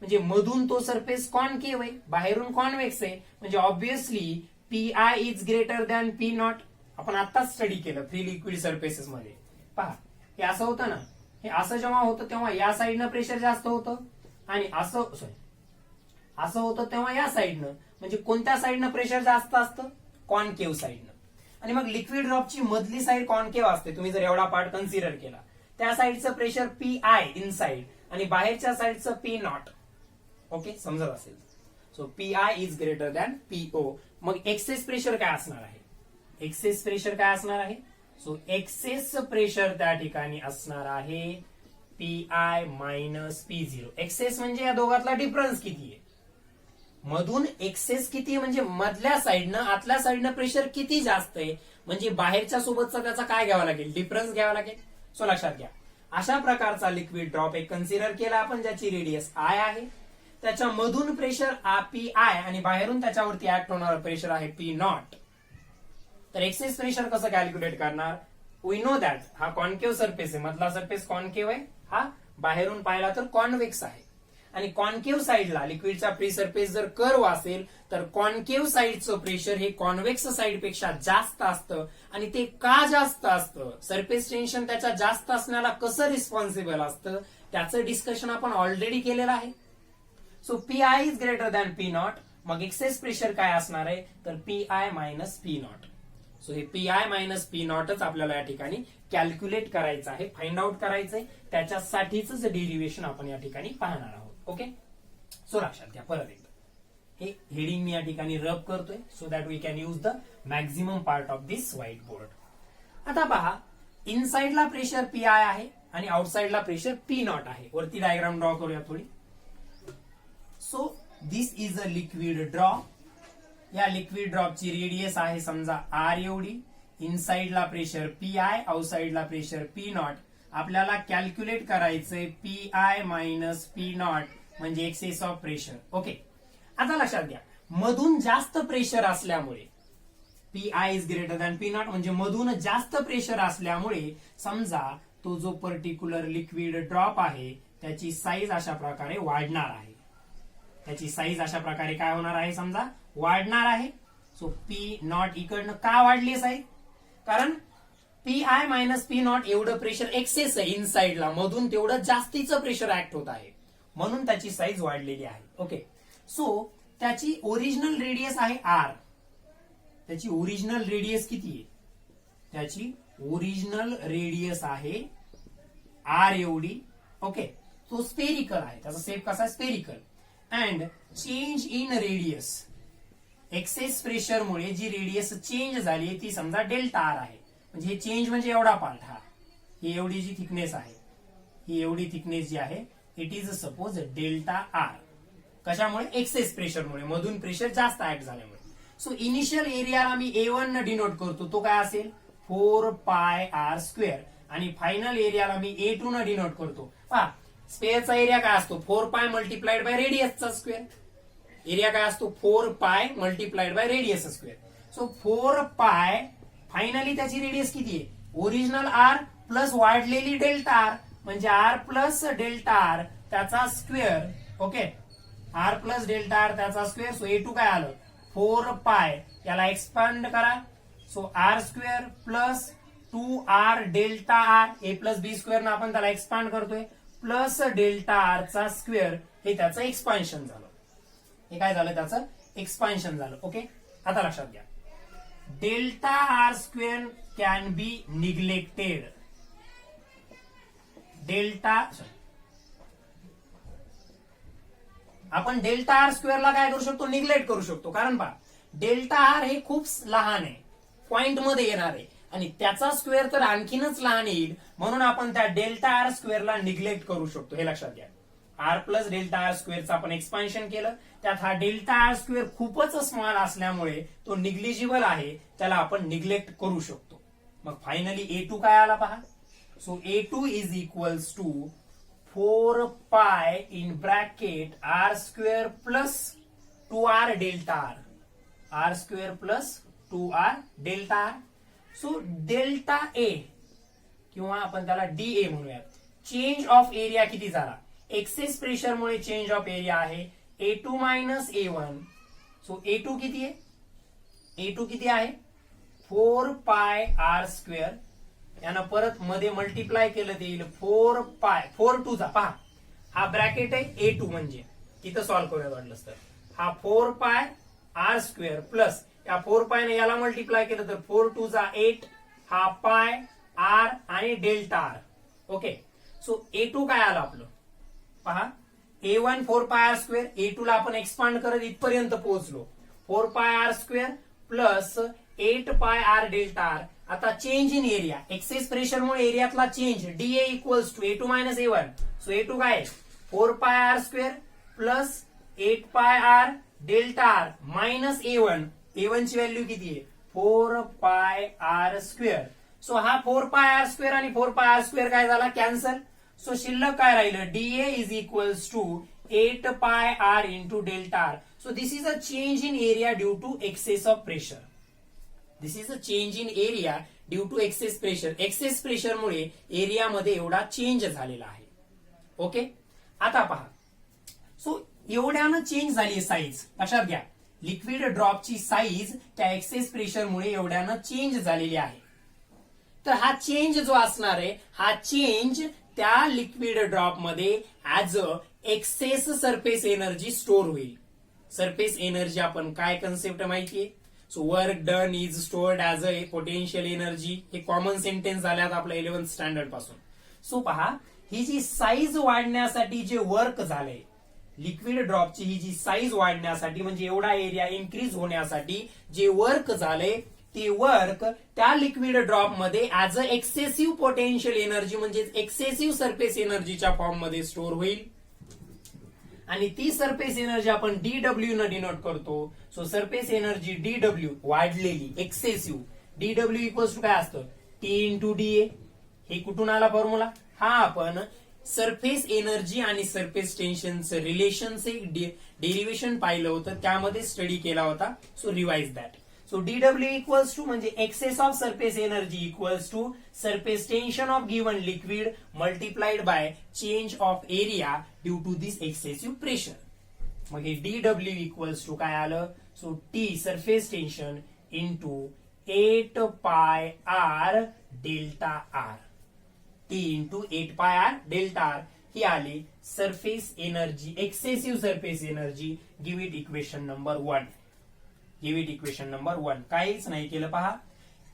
म्हणजे मधून तो सरफेस कॉनकेव्ह आहे, बाहेरून कॉन्व्हेक्स आहे, म्हणजे obviously P I is greater than P not. आपण आताच स्टडी केलं फ्री लिक्विड सरफेसेस मध्ये. पहा, हे असं होतं ना, हे असं जेव्हा होतं तेव्हा या साईडनं प्रेशर जास्त होतं, आणि असं असं होतं तेव्हा या साईडनं, म्हणजे कोणत्या साईडनं प्रेशर जास्त असतं? कॉन्केव्ह साईडनं. आणि मग लिक्विड ड्रॉपची मधली साईड कॉन्केव्ह असते. तुम्ही जर एवढा पार्ट कन्सिडर केला, त्या साईडचं प्रेशर पीआय इनसाइड आणि बाहेरच्या साईडचं पी नॉट. ओके, समजत असेल. So PI is greater than PO. मग एक्सेस प्रेशर काय असणार आहे? एक्सेस प्रेशर काय असणार आहे? सो एक्सेस प्रेशर त्या ठिकाणी असणार आहे पीआय मायनस पी0. एक्सेस म्हणजे या दोघातला डिफरन्स किती आहे? मधून एक्सेस किती आहे म्हणजे मधल्या साईडनं आतल्या साईडनं प्रेशर किती जास्त आहे, म्हणजे बाहेरच्या सोबतचा त्याचा काय घ्यावा लागेल? डिफरन्स घ्यावा लागेल. सो लक्षात घ्या, अशा प्रकारचा लिक्विड ड्रॉप एक कन्सिडर केला आपण, ज्याची रेडियस आय आहे, त्याच्या मधून प्रेशर पी आय आणि बाहेरून त्याच्यावरती ऍक्ट होणारा प्रेशर आहे पी नॉट. तर एक्सेस प्रेशर कसं कॅल्क्युलेट करणार? वी नो दॅट हा कॉन्केव्ह सरफेस आहे, मधला सरफेस कॉन्केव्ह आहे, हा बाहेरून पाहिला तर कॉन्व्हेक्स आहे. आणि कॉन्केव्ह साईडला लिक्विडचा फ्री सरफेस जर कर्व असेल तर कॉन्केव्ह साईडचं प्रेशर हे कॉन्व्हेक्स साईड पेक्षा जास्त असतं. आणि ते का जास्त असतं? सरफेस टेन्शन त्याच्या जास्त असण्याला कसं रिस्पॉन्सिबल असतं त्याचं डिस्कशन आपण ऑलरेडी केलेलं आहे. So P I is greater than P not. मग एक्सेस प्रेशर काय असणार आहे? तर P I minus P naught. So हे पी आय मायनस पी नॉटच आपल्याला या ठिकाणी कॅल्क्युलेट करायचं आहे, फाइंड आउट करायचंय. त्याच्यासाठीच डेरिव्हेशन आपण या ठिकाणी पाहणार आहोत. ओके, सो लक्षात घ्या परत एकदा, हे हेडिंग मी या ठिकाणी रब करतोय so that we can use the maximum part of this white board. आता पहा, इनसाइडला प्रेशर पी आय आहे आणि आउटसाइडला प्रेशर पी नॉट आहे. वरती डायग्राम ड्रॉ करूया थोडी. So this is a liquid drop. या लिक्विड ड्रॉपची रेडियस आहे समजा आर एवढी. इनसाइडला प्रेशर पी आय, आउटसाइडला प्रेशर पी नॉट. आपल्याला कॅल्क्युलेट करायचंय P I minus P naught म्हणजे एक्सेस ऑफ प्रेशर. ओके, आता लक्षात घ्या, मधून जास्त प्रेशर असल्यामुळे P I is greater than P naught म्हणजे मधून जास्त प्रेशर असल्यामुळे समजा तो जो पर्टिक्युलर लिक्विड ड्रॉप आहे त्याची साईज अशा प्रकारे वाढणार आहे. त्याची साईज अशा प्रकारे काय होणार आहे? समजा वाढणार आहे. सो पी नॉट इकडनं का वाढली साईज? कारण P I minus P not एवढं प्रेशर एक्सेस आहे इनसाइडला, मधून तेवढं जास्तीचं प्रेशर ऍक्ट होत आहे म्हणून त्याची साईज वाढलेली आहे. ओके, सो त्याची ओरिजिनल रेडियस आहे आर. त्याची ओरिजिनल रेडियस किती आहे? त्याची ओरिजिनल रेडियस आहे आर एवढी. ओके, तो स्पेरिकल आहे, त्याचा शेप कसा आहे? Spherical. And change in radius, excess प्रेशरमुळे जी रेडियस चेंज झाली ती समजा डेल्टा आर आहे. म्हणजे हे चेंज म्हणजे एवढा पार्ट, हा ही एवढी जी थिकनेस आहे, ही एवढी थिकनेस जी आहे it is suppose delta R. कशामुळे? एक्सेस प्रेशरमुळे, मधून प्रेशर जास्त ऍक्ट झाल्यामुळे. सो इनिशियल एरियाला मी A1 न डिनोट करतो, तो काय असेल? 4 पाय आर स्क्वेअर. आणि फायनल एरियाला मी A2 न डिनोट करतो. पहा, स्पेअरचा एरिया काय असतो? 4 पाय मल्टिप्लाइड बाय रेडियसचा स्क्वेअर. एरिया काय असतो? 4 pi multiplied by radius square. So 4 pi finally त्याची रेडियस किती आहे? ओरिजिनल आर प्लस वाढलेली डेल्टा आर म्हणजे आर प्लस डेल्टा आर त्याचा square. Okay, R plus delta R त्याचा स्क्वेअर. सो A2 काय आलं? 4 पाय. याला एक्सपांड करा. So R square plus 2r delta R, A plus B square ना आपण त्याला एक्सपांड करतोय, प्लस डेल्टा आर चा स्क्वेअर. हे त्याचं एक्सपान्शन झालं. हे काय झालं? त्याचं एक्सपान्शन झालं. ओके, आता लक्षात घ्या, delta R square can be neglected. आपण डेल्टा आर स्क्वेअरला काय करू शकतो? निग्लेक्ट करू शकतो. कारण पहा, डेल्टा आर हे खूप लहान आहे, पॉइंट मध्ये येणार आहे आणि त्याचा स्क्वेअर तर आणखीनच लहान येईल, म्हणून आपण त्या डेल्टा आर स्क्वेअरला निग्लेक्ट करू शकतो. हे लक्षात घ्या, आर प्लस डेल्टा आर स्क्वेअरचं आपण एक्सपान्शन केलं, त्यात हा डेल्टा आर स्क्वेअर खूपच स्मॉल असल्यामुळे तो निग्लिजिबल आहे, त्याला आपण निग्लेक्ट करू शकतो. मग फायनली A2 काय आला पहा. So A2 is equals to 4 pi in bracket R square plus 2r delta R. R square plus 2r delta R. So delta A किंवा आपण त्याला DA म्हणूयात. चेंज ऑफ एरिया किती झाला? एक्सेस प्रेशरमुळे चेंज ऑफ एरिया आहे A2 minus A1. So A2 किती आहे? A2 किती आहे? 4 पाय आर स्क्वेअर. यानं परत मध्ये मल्टिप्लाय केलं ते येईल 4 पाय 4 टू चा. पहा, हा ब्रॅकेट आहे A2 म्हणजे इथं सॉल्व्ह करूयात वाटलंच तर. हा 4 पाय आर स्क्वेअर प्लस या 4 पायने याला मल्टिप्लाय केलं तर 4 2 जा 8, हा पाय आर आणि delta R. Okay, so A2 काय आलं आपलं पहा. A1 4 pi R square, A2 ला आपण एक्सपांड करत इथपर्यंत पोहोचलो. 4 pi R square plus 8 pi R delta R. आता चेंज इन एरिया, एक्सेस प्रेशरमुळे एरियातला change DA equals to A2 minus A1. So A2 काय 4 pi R square plus 8 pi R delta R minus A1. A1 ची value किती आहे 4 pi R square. So हा 4 pi R square आणि 4 pi R square काय झाला cancel. So शिल्लक काय राहिलं DA is equals to 8 pi R into delta R. So this is a change in area due to excess of pressure. This is a change in area due to excess pressure. Excess pressure मुळे एरियामध्ये एवढा change झालेला आहे. Okay, आता पहा. So एवढ्यानं change झाली size. लक्षात घ्या, लिक्विड ड्रॉपची साईज त्या एक्सेस प्रेशरमुळे एवढ्यानं चेंज झालेली आहे. तर हा चेंज जो असणार आहे, हा चेंज त्या लिक्विड ड्रॉप मध्ये as a excess surface energy store होईल. सरफेस एनर्जी आपण काय कन्सेप्ट माहितीये. So work done is stored as a potential energy. हे कॉमन सेंटेन्स झाल्यात आपल्या 11th स्टँडर्ड पासून. सो पहा, ही जी साईज वाढण्यासाठी जे वर्क झालंय, लिक्विड ड्रॉपची ही जी साईज वाढण्यासाठी म्हणजे एवढा एरिया इन्क्रीज होण्यासाठी जे वर्क झालंय, ते वर्क त्या लिक्विड ड्रॉप मध्ये ऍज अ एक्सेसिव्ह पोटेन्शियल एनर्जी म्हणजे एक्सेसिव्ह सरफेस एनर्जीच्या फॉर्म मध्ये स्टोअर होईल. आणि ती सरफेस एनर्जी आपण डीडब्ल्यू न डिनोट करतो. सो सरफेस एनर्जी डीडब्ल्यू वाढलेली एक्सेसिव्ह, डीडब्ल्यू इक्वल्स टू काय असतं टी इंटू डीए. हे कुठून आला फॉर्म्युला. हा आपण सरफेस एनर्जी आणि सरफेस टेन्शनचं रिलेशनचं एक डेरिव्हेशन पाहिलं होतं, त्यामध्ये स्टडी केला होता. So revise that. So DW equals to म्हणजे excess of surface energy equals to surface tension of given liquid multiplied by change of area due to this excessive pressure. मग हे डीडब्ल्यू इक्वल्स टू काय आलं. So T surface tension into 8 pi R delta R. T into 8 pi R delta R ही आली surface energy, excessive surface energy. Give it equation number 1. Give it equation number 1. काहीच नाही केलं पहा.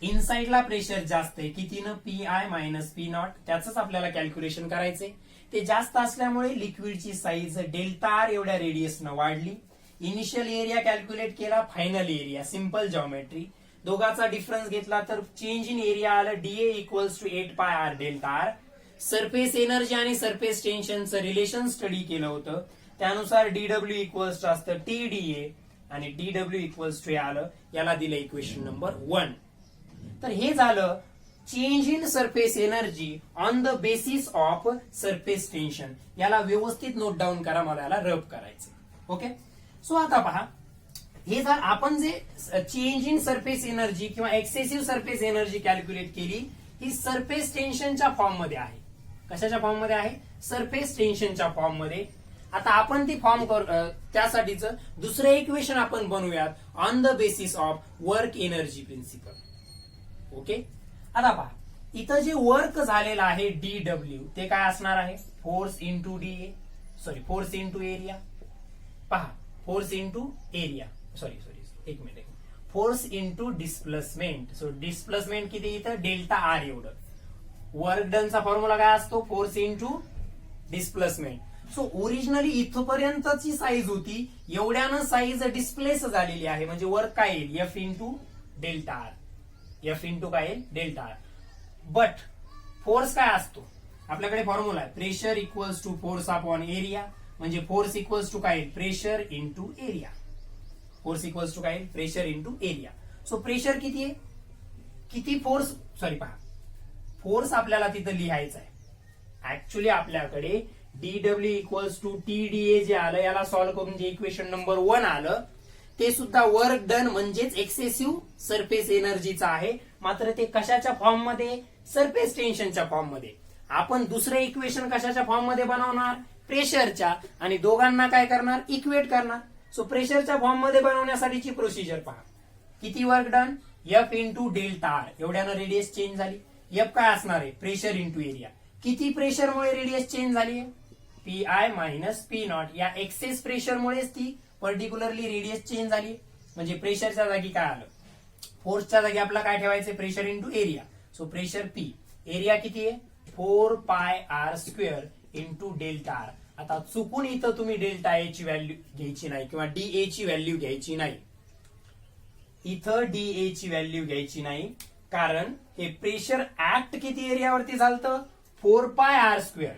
इनसाइडला प्रेशर जास्त आहे कितीनं P I minus P naught. त्याच आपल्याला कॅल्क्युलेशन करायचंय. ते जास्त असल्यामुळे लिक्विडची साईज डेल्टा आर एवढ्या रेडियसनं वाढली. इनिशियल एरिया कॅल्क्युलेट केला, फायनल एरिया सिंपल जॉमेट्री. दोघाचा डिफरन्स घेतला तर चेंज इन एरिया आलं dA equals to 8 pi R delta R. Surface energy आणि सरफेस टेन्शनचं रिलेशन स्टडी केलं होतं, त्यानुसार डीडब्ल्यू इक्वल्स टू असतं टी डीए आणि डीडब्ल्यू इक्वल्स टू आलं. याला दिलं इक्वेशन नंबर 1. तर हे झालं change in surface energy on the basis of surface tension. याला व्यवस्थित नोट डाऊन करा, मला याला रब करायचं. ओके, सो आता पहा, हे जर आपण जे चेंज इन सरफेस एनर्जी किंवा एक्सेसिव्ह सरफेस एनर्जी कॅल्क्युलेट केली, ही सरफेस टेन्शनच्या फॉर्म मध्ये आहे. कशाच्या फॉर्म मध्ये आहे. सरफेस टेन्शनच्या फॉर्म मध्ये. आता आपण ती फॉर्म त्यासाठीच दुसरं इक्वेशन आपण बनवूयात on the basis of work energy principle. Okay, आता पहा, इथं जे वर्क झालेलं आहे डीडब्ल्यू ते काय असणार आहे force into dA, sorry force into area. पहा, फोर्स इंटू एरिया, सॉरी एक minute, force into displacement. So displacement किती इथं डेल्टा आर एवढं. वर्क डनचा फॉर्म्युला काय असतो force into displacement. So originally इथपर्यंतची साईज होती, एवढ्यानं साईज डिस्प्लेस झालेली आहे म्हणजे वर्क काय येईल F into delta R. F into काय येईल डेल्टा आर. बट फोर्स काय असतो आपल्याकडे फॉर्म्युला आहे pressure equals to force upon area. म्हणजे फोर्स इक्वल्स टू काय pressure into area. Force equals to काय pressure into area. So pressure किती आहे, किती फोर्स, सॉरी पहा, फोर्स आपल्याला तिथं लिहायचा आहे. ऍक्च्युली आपल्याकडे डीडब्ल्यू इक्वल्स टू टीडीए जे आलं, याला सॉल्व्ह करून जे इक्वेशन नंबर 1 आलं ते सुद्धा वर्क डन म्हणजेच एक्सेसिव्ह सरफेस एनर्जीचा आहे. मात्र ते कशाच्या फॉर्म मध्ये, सरफेस टेन्शनच्या फॉर्म मध्ये. आपण दुसरं इक्वेशन कशाच्या फॉर्म मध्ये बनवणार, प्रेशरच्या, आणि दोघांना काय करणार इक्वेट करणार. सो प्रेशरच्या फॉर्म मध्ये बनवण्यासाठीची प्रोसिजर पहा. किती work done F into delta R. एवढ्यानं रेडियस चेंज झाली. एफ काय असणार आहे प्रेशर इंटू एरिया. किती प्रेशरमुळे रेडियस चेंज झाली आहे P I minus P not. या एक्सेस प्रेशरमुळेच ती पर्टिक्युलरली रेडियस चेंज झाली. म्हणजे प्रेशरच्या जागी काय आलं, फोर्सच्या जागी आपला काय ठेवायचं, pressure into area. So pressure P, area किती आहे 4 pi R square into delta R. आता चुकून इथं तुम्ही डेल्टा ए ची व्हॅल्यू घ्यायची नाही किंवा डी ए ची व्हॅल्यू घ्यायची नाही. इथं डी ए ची व्हॅल्यू घ्यायची नाही, कारण हे प्रेशर ऍक्ट किती एरियावरती झालतं, 4 पाय आर स्क्वेअर.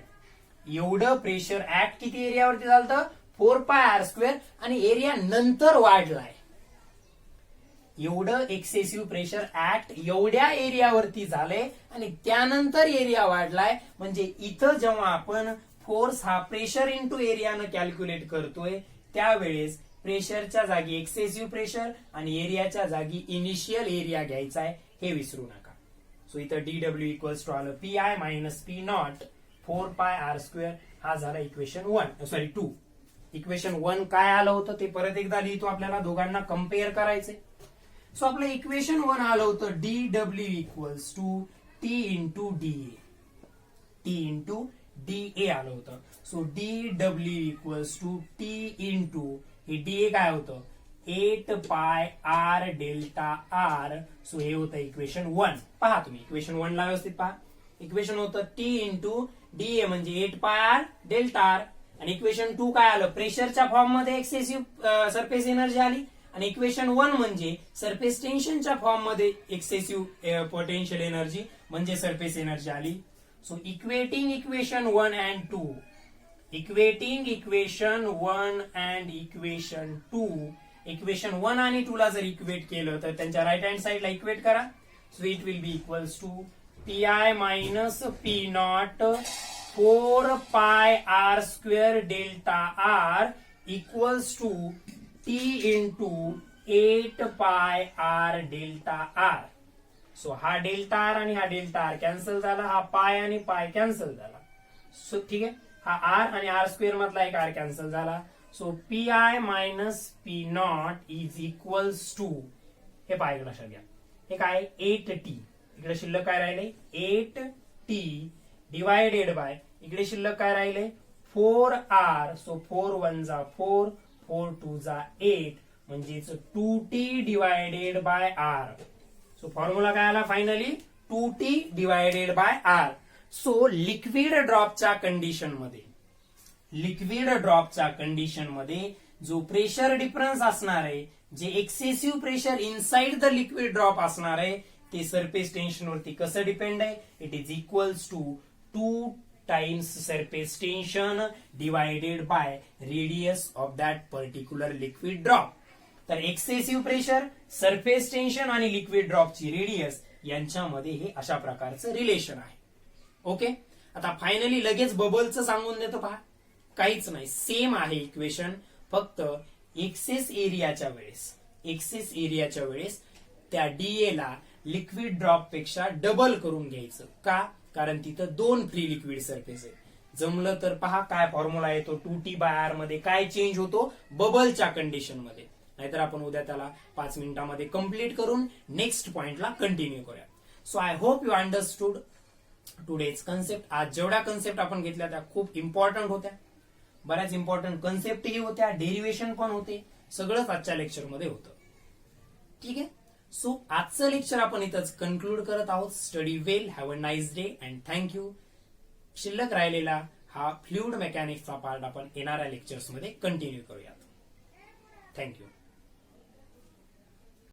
एवढं प्रेशर ऍक्ट किती एरियावरती झालतं, 4 पाय आर स्क्वेअर. आणि एरिया नंतर वाढलाय. एवढं एक्सेसिव्ह प्रेशर ऍक्ट एवढ्या एरियावरती झालंय आणि त्यानंतर एरिया वाढलाय. म्हणजे इथं जेव्हा आपण फोर्स हा प्रेशर इंटू एरियानं कॅल्क्युलेट करतोय, त्यावेळेस प्रेशरच्या जागी एक्सेसिव्ह प्रेशर आणि एरियाच्या जागी इनिशियल एरिया घ्यायचा आहे, हे विसरू नका. सो इथं डीडब्ल्यू इक्वल्स टू आलं P I minus P naught 4 pi R square. हा झाला इक्वेशन 2. इक्वेशन 1 काय आलं होतं ते परत एकदा लिहितो, आपल्याला दोघांना कम्पेअर करायचंय. सो आपलं इक्वेशन 1 आलं होतं DW equals to T into DA. T into DA आलं होतं. So DW equals to T into हे डीए काय होतं 8 pi R delta R. So हे होतं इक्वेशन 1. पहा तुम्ही इक्वेशन 1 ला व्यवस्थित पहा. इक्वेशन होतं टी इंटू डीए म्हणजे 8 पाय आर डेल्टा आर. आणि इक्वेशन 2 काय आलं, प्रेशरच्या फॉर्म मध्ये एक्सेसिव्ह सरफेस एनर्जी आली. आणि इक्वेशन 1 म्हणजे सरफेस टेन्शनच्या फॉर्म मध्ये एक्सेसिव्ह पोटेन्शियल एनर्जी म्हणजे सरफेस एनर्जी आली. So equating equation 1 and 2, equating equation 1 and equation 2, equation 1 आणि 2 ला जर इक्वेट केलं तर त्यांच्या राईट हँड साइडला इक्वेट करा. So it will be equals to P I minus P naught 4 pi R square delta R equals to T into 8 pi R delta R. So हा delta R आणि हा delta R cancel झाला, हा पाय आणि पाय cancel झाला. So ठीक आहे, हा आर आणि आर स्क्वेअर मधला एक आर कॅन्सल झाला. So P I minus P naught is equals to, हे पाय लक्षात घ्या, हे काय 8t. इकडे शिल्लक काय राहिले 8t डिवायडेड बाय, इकडे शिल्लक काय राहिले 4r. सो 4 1 जा 4, 4 2 जा 8 म्हणजेच 2t divided by r. So formula काय आला finally 2t divided by r. So liquid ड्रॉपच्या कंडिशन मध्ये जो प्रेशर डिफरन्स असणार आहे, जे excessive pressure inside the liquid drop असणार आहे, ते सरफेस टेन्शन वरती कसं डिपेंड आहे, it is equals to 2 times surface tension divided by radius of that particular liquid drop. तर एक्सेसिव्ह प्रेशर, सरफेस टेन्शन आणि लिक्विड ड्रॉपची रेडियस यांच्यामध्ये हे अशा प्रकारचं रिलेशन आहे. ओके, आता फायनली लगेच बबलचं सांगून देतो पहा. काहीच नाही, सेम आहे इक्वेशन, फक्त एक्सेस एरियाच्या वेळेस त्या डीए ला लिक्विड ड्रॉप पेक्षा डबल करून घ्यायचं. का, कारण तिथं 2 फ्री लिक्विड सरफेस आहे. जमलं तर पहा काय फॉर्म्युला येतो 2t बाय आर मध्ये काय चेंज होतो बबलच्या कंडिशन मध्ये. नाहीतर आपण उद्या त्याला 5 मिनिटांमध्ये कंप्लीट करून नेक्स्ट पॉइंटला कंटिन्यू करूया. So I hope you understood today's concept. आज जेवढ्या कन्सेप्ट आपण घेतल्या त्या खूप इम्पॉर्टंट होत्या, बऱ्याच इम्पॉर्टंट कन्सेप्टही होत्या, डेरिव्हेशन पण होते, सगळंच आजच्या लेक्चरमध्ये होतं. ठीक आहे, सो आजचं लेक्चर आपण इथंच कन्क्लूड करत आहोत. Study well, have a nice day and thank you. शिल्लक राहिलेला हा फ्लुइड मेकॅनिक्सचा पार्ट आपण येणाऱ्या लेक्चर्समध्ये कंटिन्यू करूयात. थँक्यू.